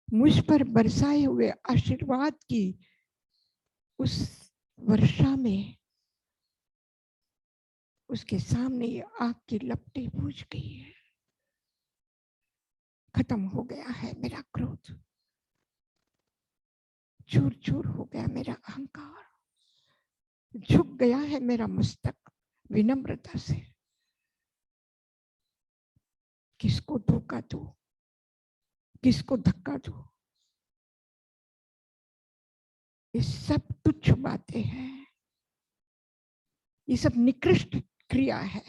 A: मुझ पर बरसाए हुए आशीर्वाद की उस वर्षा में, उसके सामने ये आग की लपटें बुझ गई है। खत्म हो गया है मेरा क्रोध, चूर चूर हो गया मेरा अहंकार, झुक गया है मेरा मस्तक विनम्रता से। किसको धोखा दो, किसको धक्का दो, ये सब तुच्छ बातें हैं, ये सब निकृष्ट क्रिया है।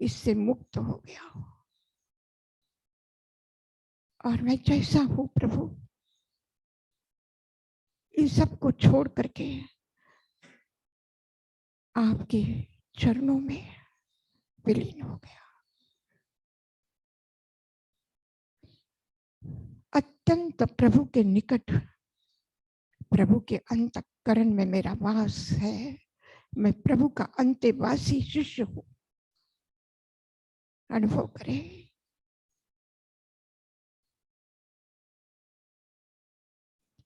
A: इससे मुक्त हो गया हूं और मैं जैसा हूं प्रभु, इन सब को छोड़ करके आपके चरणों में विलीन हो गया। अत्यंत प्रभु के निकट, प्रभु के अंतःकरण में मेरा वास है। मैं प्रभु का अंतेवासी शिष्य हूं। अनुभव करें।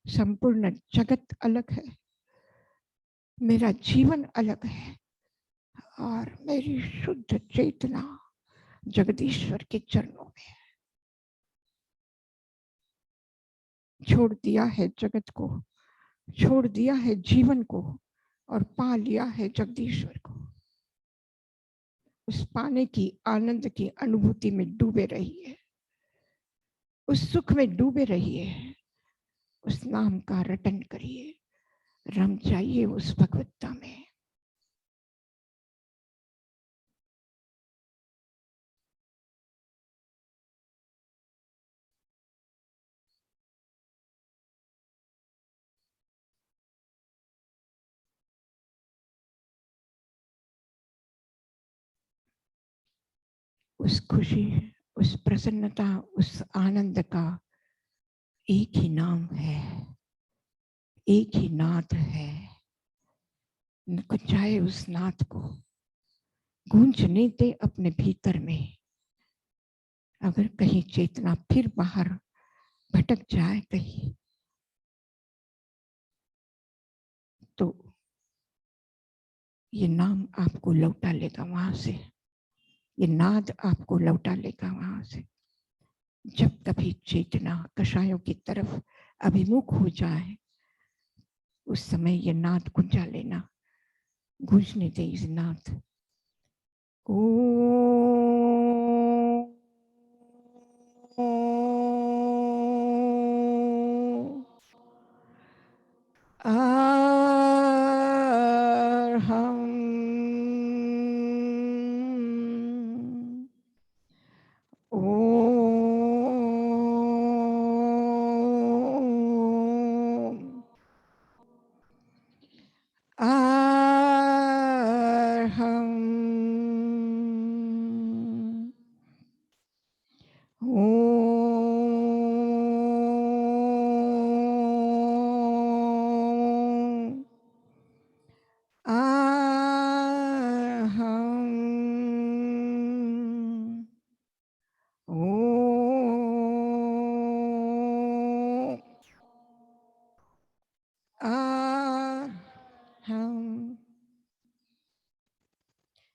A: संपूर्ण जगत अलग है, मेरा जीवन अलग है और मेरी शुद्ध चेतना जगदीश्वर के चरणों में है। छोड़ दिया है जगत को, छोड़ दिया है जीवन को और पा लिया है जगदीश्वर को। उस पाने की आनंद की अनुभूति में डूबे रहिए, उस सुख में डूबे रहिए, उस नाम का रटन करिए, रम जाइए उस भगवत्ता में। उस खुशी, उस प्रसन्नता, उस आनंद का एक ही नाम है, एक ही नाद है। गुंजाए उस नाद को, गूंजने दे अपने भीतर में। अगर कहीं चेतना फिर बाहर भटक जाए कहीं, तो ये नाम आपको लौटा लेगा वहां से, ये नाद आपको लौटा लेगा वहां से। जब कभी चेतना कषायों की तरफ अभिमुख हो जाए, उस समय ये नाद गुंजा लेना, गूंजने दे इस नाद। ओ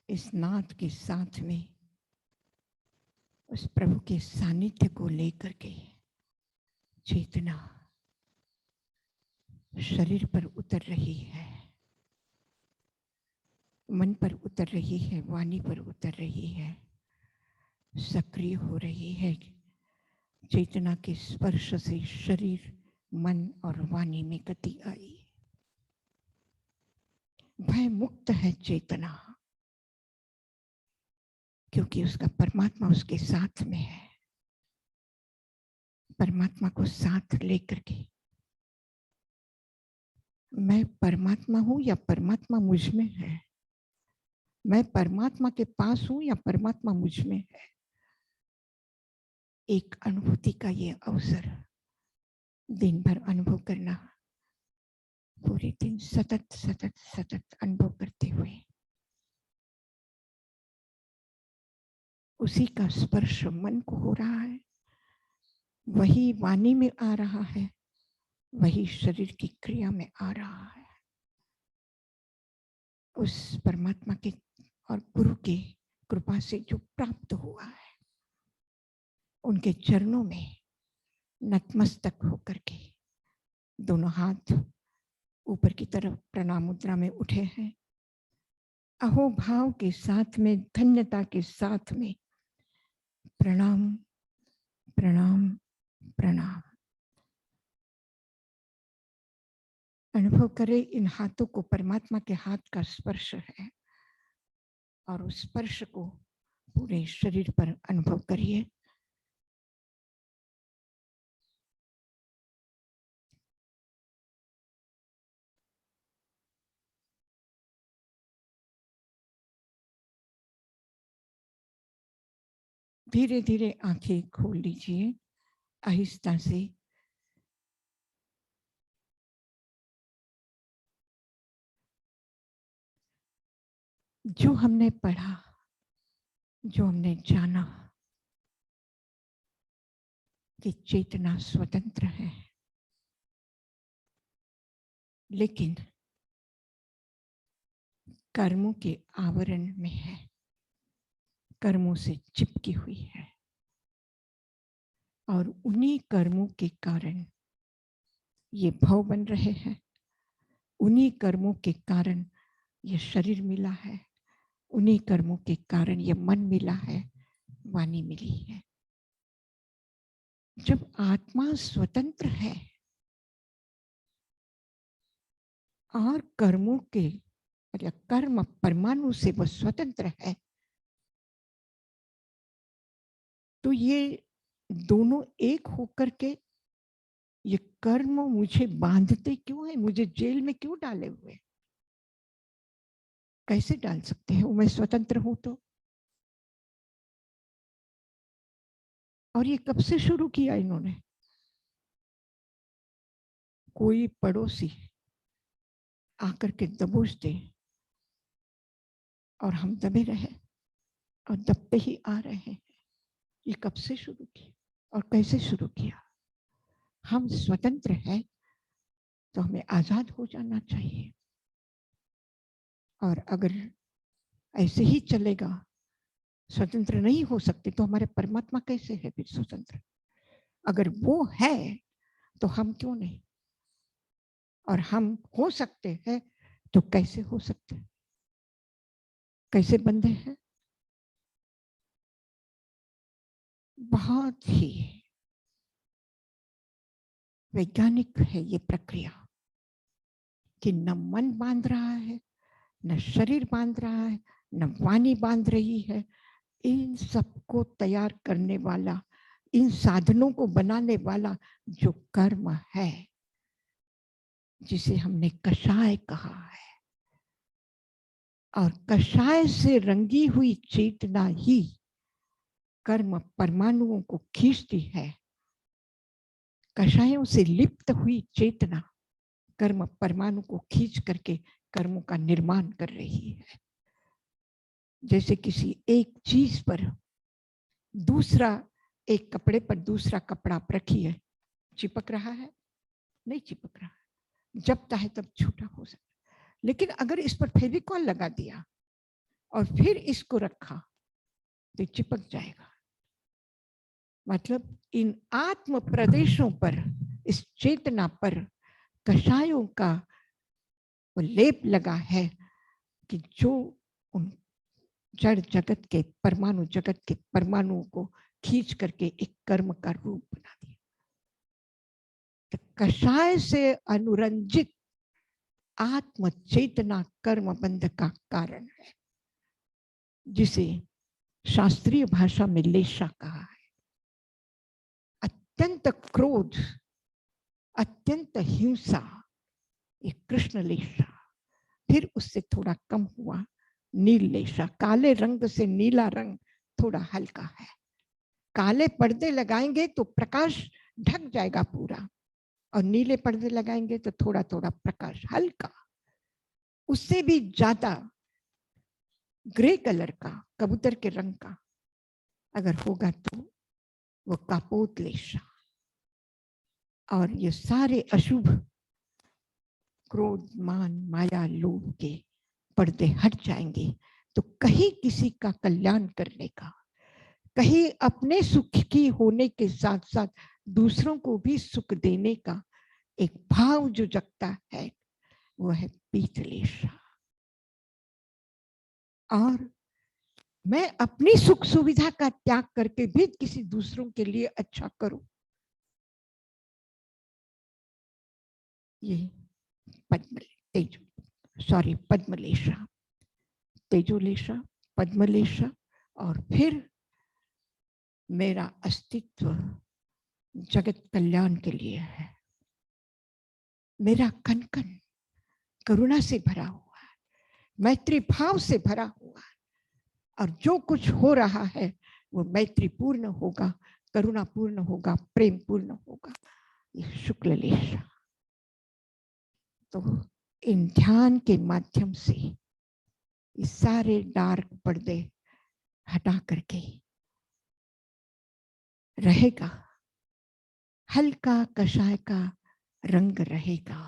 A: इस नाद के साथ में उस प्रभु के सानिध्य को लेकर के चेतना शरीर पर उतर रही है, मन पर उतर रही है, वाणी पर उतर रही है, सक्रिय हो रही है। चेतना के स्पर्श से शरीर, मन और वाणी में गति आई। भय मुक्त है चेतना, क्योंकि उसका परमात्मा उसके साथ में है। परमात्मा को साथ लेकर के, मैं परमात्मा हूं या परमात्मा मुझ में है, मैं परमात्मा के पास हूं या परमात्मा मुझ में है, एक अनुभूति का ये अवसर दिन भर अनुभव करना, पूरे दिन सतत सतत सतत अनुभव करते हुए उसी का स्पर्श मन को हो रहा है, वही वाणी में आ रहा है, वही शरीर की क्रिया में आ रहा है। उस परमात्मा के और गुरु के कृपा से जो प्राप्त हुआ है, उनके चरणों में नतमस्तक होकर के दोनों हाथ ऊपर की तरफ प्रणाम मुद्रा में उठे हैं। अहो भाव के साथ में, धन्यता के साथ में प्रणाम प्रणाम प्रणाम। अनुभव करें इन हाथों को परमात्मा के हाथ का स्पर्श है, और उस स्पर्श को पूरे शरीर पर अनुभव करिए। धीरे धीरे आंखें खोल लीजिए, आहिस्ता से। जो हमने पढ़ा, जो हमने जाना कि चेतना स्वतंत्र है, लेकिन कर्मों के आवरण में है, कर्मों से चिपकी हुई है और उन्हीं कर्मों के कारण ये भव बन रहे हैं, उन्हीं कर्मों के कारण ये शरीर मिला है, उन्हीं कर्मों के कारण ये मन मिला है, वाणी मिली है। जब आत्मा स्वतंत्र है और कर्मों के मतलब कर्म परमाणु से वो स्वतंत्र है, तो ये दोनों एक होकर के ये कर्म मुझे बांधते क्यों है, मुझे जेल में क्यों डाले हुए? कैसे डाल सकते हैं? मैं स्वतंत्र हूं तो। और ये कब से शुरू किया इन्होंने? कोई पड़ोसी आकर के दबोच दे और हम दबे रहे और दबते ही आ रहे हैं। ये कब से शुरू किया और कैसे शुरू किया? हम स्वतंत्र हैं तो हमें आजाद हो जाना चाहिए। और अगर ऐसे ही चलेगा, स्वतंत्र नहीं हो सकते, तो हमारे परमात्मा कैसे है फिर स्वतंत्र? अगर वो है तो हम क्यों नहीं? और हम हो सकते हैं तो कैसे हो सकते? कैसे बंधे हैं? बहुत ही वैज्ञानिक है ये प्रक्रिया कि न मन बांध रहा है, न शरीर बांध रहा है, न वाणी बांध रही है। इन सबको तैयार करने वाला, इन साधनों को बनाने वाला जो कर्म है, जिसे हमने कषाय कहा है, और कषाय से रंगी हुई चेतना ही कर्म परमाणुओं को खींचती है। कषायों से लिप्त हुई चेतना कर्म परमाणु को खींच करके कर्मों का निर्माण कर रही है। जैसे किसी एक चीज पर दूसरा, एक कपड़े पर दूसरा कपड़ा आप रखिए, चिपक रहा है? नहीं चिपक रहा है, जब चाहे तब छूटा हो सकता। लेकिन अगर इस पर फेविकॉल लगा दिया और फिर इसको रखा तो चिपक जाएगा। मतलब इन आत्म प्रदेशों पर, इस चेतना पर कषायों का वो लेप लगा है कि जो उन जड़ जगत के, परमाणु जगत के परमाणुओं को खींच करके एक कर्म का रूप बना दिया। तो कषाय से अनुरंजित आत्म चेतना कर्म बंध का कारण है, जिसे शास्त्रीय भाषा में लेशा कहा है। अत्यंत क्रोध, अत्यंत हिंसा, ये कृष्ण लेशा। फिर उससे थोड़ा कम हुआ नील लेशा। काले रंग से नीला रंग थोड़ा हल्का है। काले पर्दे लगाएंगे तो प्रकाश ढक जाएगा पूरा, और नीले पर्दे लगाएंगे तो थोड़ा थोड़ा प्रकाश हल्का। उससे भी ज्यादा ग्रे कलर का, कबूतर के रंग का अगर होगा तो वो कापोत लेशा। और ये सारे अशुभ क्रोध, मान, माया, लोभ के पर्दे हट जाएंगे तो कहीं किसी का कल्याण करने का, कहीं अपने सुख की होने के साथ साथ दूसरों को भी सुख देने का एक भाव जो जगता है, वो है पीतलेशा। और मैं अपनी सुख सुविधा का त्याग करके भी किसी दूसरों के लिए अच्छा करूं, ये पद्मलेशा, तेजोलेशा, पद्मलेशा। और फिर मेरा अस्तित्व जगत कल्याण के लिए है। मेरा कण कण करुणा से भरा हुआ है, मैत्री भाव से भरा हुआ है, और जो कुछ हो रहा है वो मैत्रीपूर्ण होगा, करुणापूर्ण होगा, प्रेम पूर्ण होगा। ये शुक्ल लेशा। तो इन ध्यान के माध्यम से ये सारे डार्क पर्दे हटा करके रहेगा, हल्का कषाय का रंग रहेगा,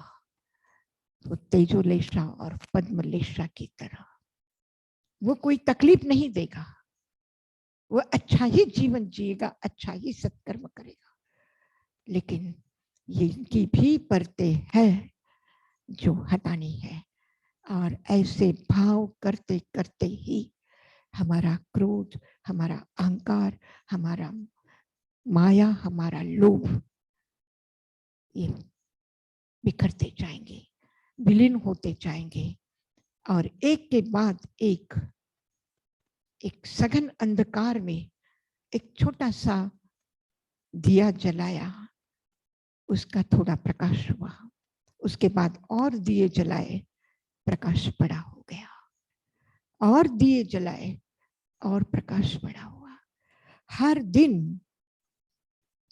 A: तो तेजोलेशा और पद्मलेशा की तरह। वो कोई तकलीफ नहीं देगा, वो अच्छा ही जीवन जिएगा, अच्छा ही सत्कर्म करेगा। लेकिन ये इनकी भी परतें हैं जो हटानी है। और ऐसे भाव करते करते ही हमारा क्रोध, हमारा अहंकार, हमारा माया, हमारा लोभ, ये बिखरते जाएंगे, विलीन होते जाएंगे। और एक के बाद एक सघन अंधकार में एक छोटा सा दिया जलाया, उसका थोड़ा प्रकाश हुआ, उसके बाद और दिए जलाए, प्रकाश बड़ा हो गया, और दिए जलाए और प्रकाश बड़ा हुआ। हर दिन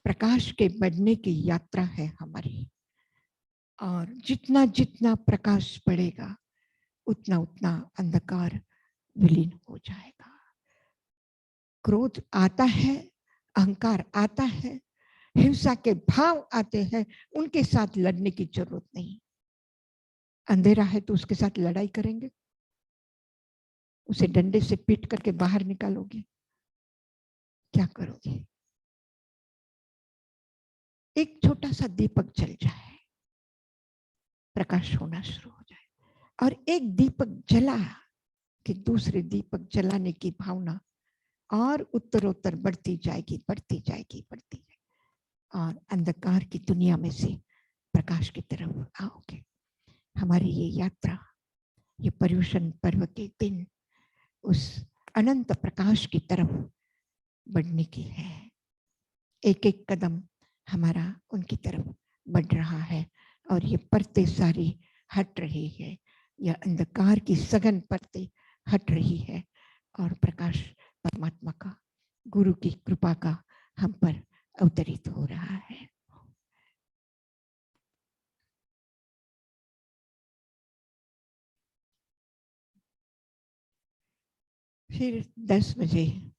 A: प्रकाश के बढ़ने की यात्रा है हमारी, और जितना जितना प्रकाश बढ़ेगा उतना उतना अंधकार विलीन हो जाएगा। क्रोध आता है, अहंकार आता है, हिंसा के भाव आते हैं, उनके साथ लड़ने की जरूरत नहीं। अंधेरा है तो उसके साथ लड़ाई करेंगे, उसे डंडे से पीट करके बाहर निकालोगे, क्या करोगे? एक छोटा सा दीपक जल जाए, प्रकाश होना शुरू हो जाए, और एक दीपक जला कि दूसरे दीपक जलाने की भावना और उत्तरोत्तर बढ़ती जाएगी, बढ़ती जाएगी, बढ़ती जाएगी, और अंधकार की दुनिया में से प्रकाश की तरफ आओगे। हमारी ये यात्रा, ये पर्युषण पर्व के दिन उस अनंत प्रकाश की तरफ बढ़ने की है। एक एक कदम हमारा उनकी तरफ बढ़ रहा है, और ये परतें सारी हट रही है, यह अंधकार की सघन परतें हट रही है, और प्रकाश परमात्मा का, गुरु की कृपा का हम पर अवतरित हो रहा है। फिर 10 बजे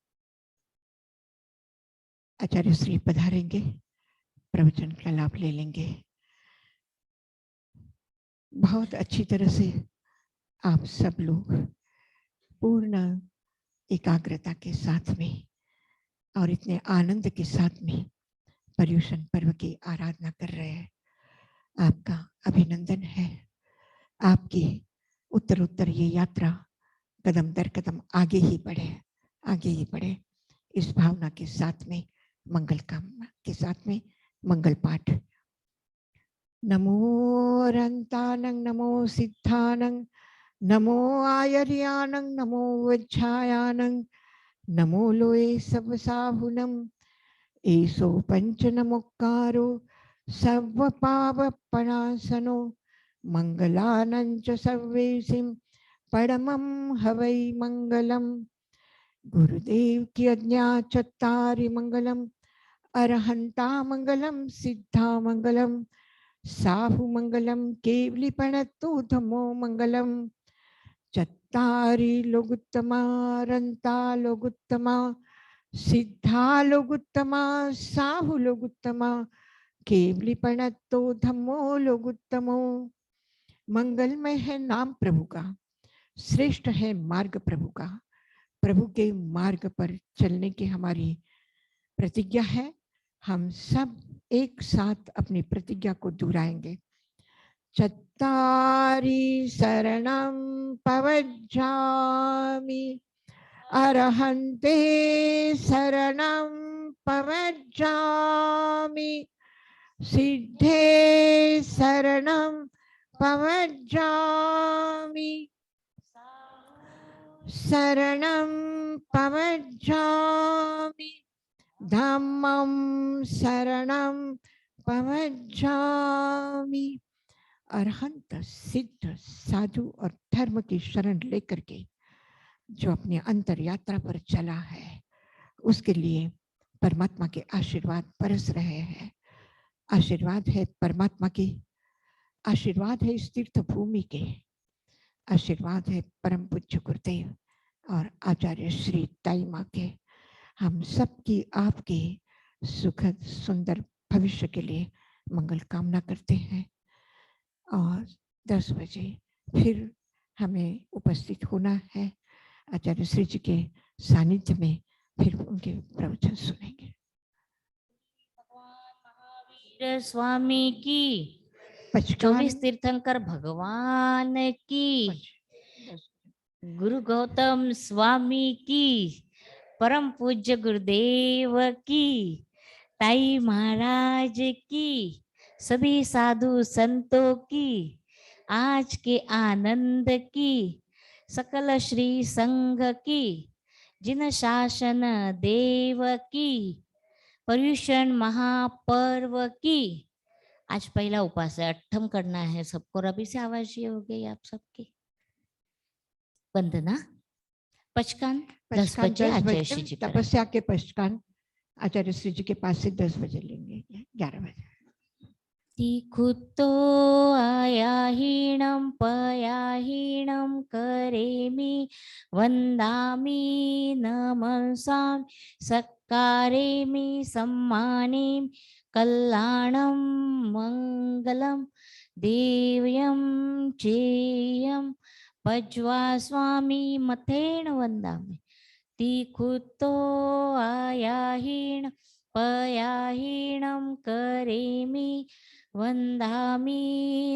A: आचार्य श्री पधारेंगे, प्रवचन का लाभ ले लेंगे। बहुत अच्छी तरह से आप सब लोग पूर्ण एकाग्रता के साथ में और इतने आनंद के साथ में पर्युषण पर्व की आराधना कर रहे हैं। आपका अभिनंदन है। आपकी उत्तर उत्तर ये यात्रा कदम दर कदम आगे ही बढ़े, आगे ही बढ़े। इस भावना के साथ में, मंगल कामना के साथ में मंगल पाठ। नमो अरंतानं, नमो सिद्धानं, नमो आयर्यानं, नमो वज्झायानं, नमो लोए सब साहुनम, एसो पंच नमोकारो सर्व पावपणासनो, मंगलानंच सर्वेसिम परमं हवै मंगलम। गुरुदेव की आज्ञा चत्तारि मंगलम, अरहंता मंगलम, सिद्धा मंगलम, साहु मंगलम, केवली प्रणतो धमो मंगलम। चत्तारि लोगुत्तमा, रंता लोगुत्तमा, सिद्धा लोगुत्तमा, साहु लोगुत्तमा, केवली प्रणतो धम्मो लोगुत्तमो। मंगलमय है नाम प्रभु का, श्रेष्ठ है मार्ग प्रभु का। प्रभु के मार्ग पर चलने की हमारी प्रतिज्ञा है। हम सब एक साथ अपनी प्रतिज्ञा को दोहराएंगे। चत्तारि शरणं पवज्झामि, अरहन्ते शरणं पवज्झामि, सिद्धे शरणं पवज्झामि, शरणं पवज्झामि, धम्मं शरणं पवज्झामि। अरहंत, सिद्ध, साधु और धर्म की शरण लेकर के जो अपनी अंतर यात्रा पर चला है, उसके लिए परमात्मा के आशीर्वाद बरस रहे हैं। आशीर्वाद है परमात्मा की, आशीर्वाद है इस तीर्थ भूमि के, आशीर्वाद है परम पूज्य गुरुदेव और आचार्य श्री ताई माँ के। हम सबकी आपके सुखद सुंदर भविष्य के लिए मंगल कामना करते हैं। और 10 बजे फिर हमें उपस्थित होना है आचार्य श्री जी के सानिध्य में फिर उनके प्रवचन सुनेंगे।
B: भगवान महावीर स्वामी की,
A: पचकान
B: 24 तीर्थंकर भगवान की, गुरु गौतम स्वामी की, परम पूज्य गुरुदेव की, ताई महाराज की, सभी साधु संतों की, आज के आनंद की, सकल श्री संघ की, जिन शासन देव की, पर्युषण महापर्व की। आज पहला उपास है, अट्ठम करना है सबको। रवि से आवाज ये हो गई आप सबकी। वंदना पचकान 10 बजे आचार्य श्री जी कराएंगे।
A: तपस्या के पचकान आचार्य श्री जी के पास से 10 बजे लेंगे, 11 बजे।
B: तीखुतो आयाहीणं पयाहीणं करेमि वन्दामि नमसामि सत्कारेमि सम्मानेमि कल्याणं मङ्गलं देव्यं चेयं पज्वा स्वामी मथेन वन्दामि। तीखुतो आयाहीण पयाहीणं करेमि वन्दामि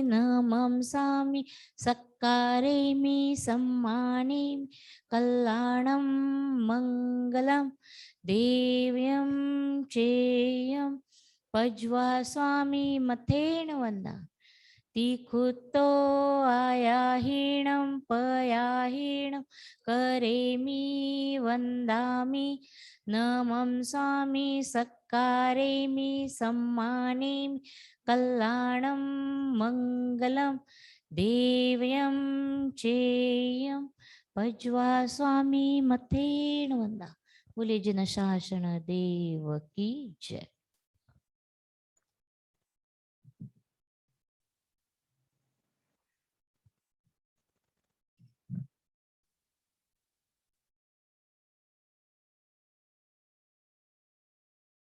B: नमंसामि सत्कारेमि सम्मानेमि कल्याणं मङ्गलं देव्यं चेयं पज्वा स्वामी मथेन वन्दामि। तीखुतो आयाहीणं पयाहीणं करेमि वन्दामि नमंसामि सत्कारेमि सम्मानेमि कल्याणं मङ्गलं देव्यं चेयं पज्वा स्वामी मथेन वन्दामि। बोले जिन शासन देव की जय।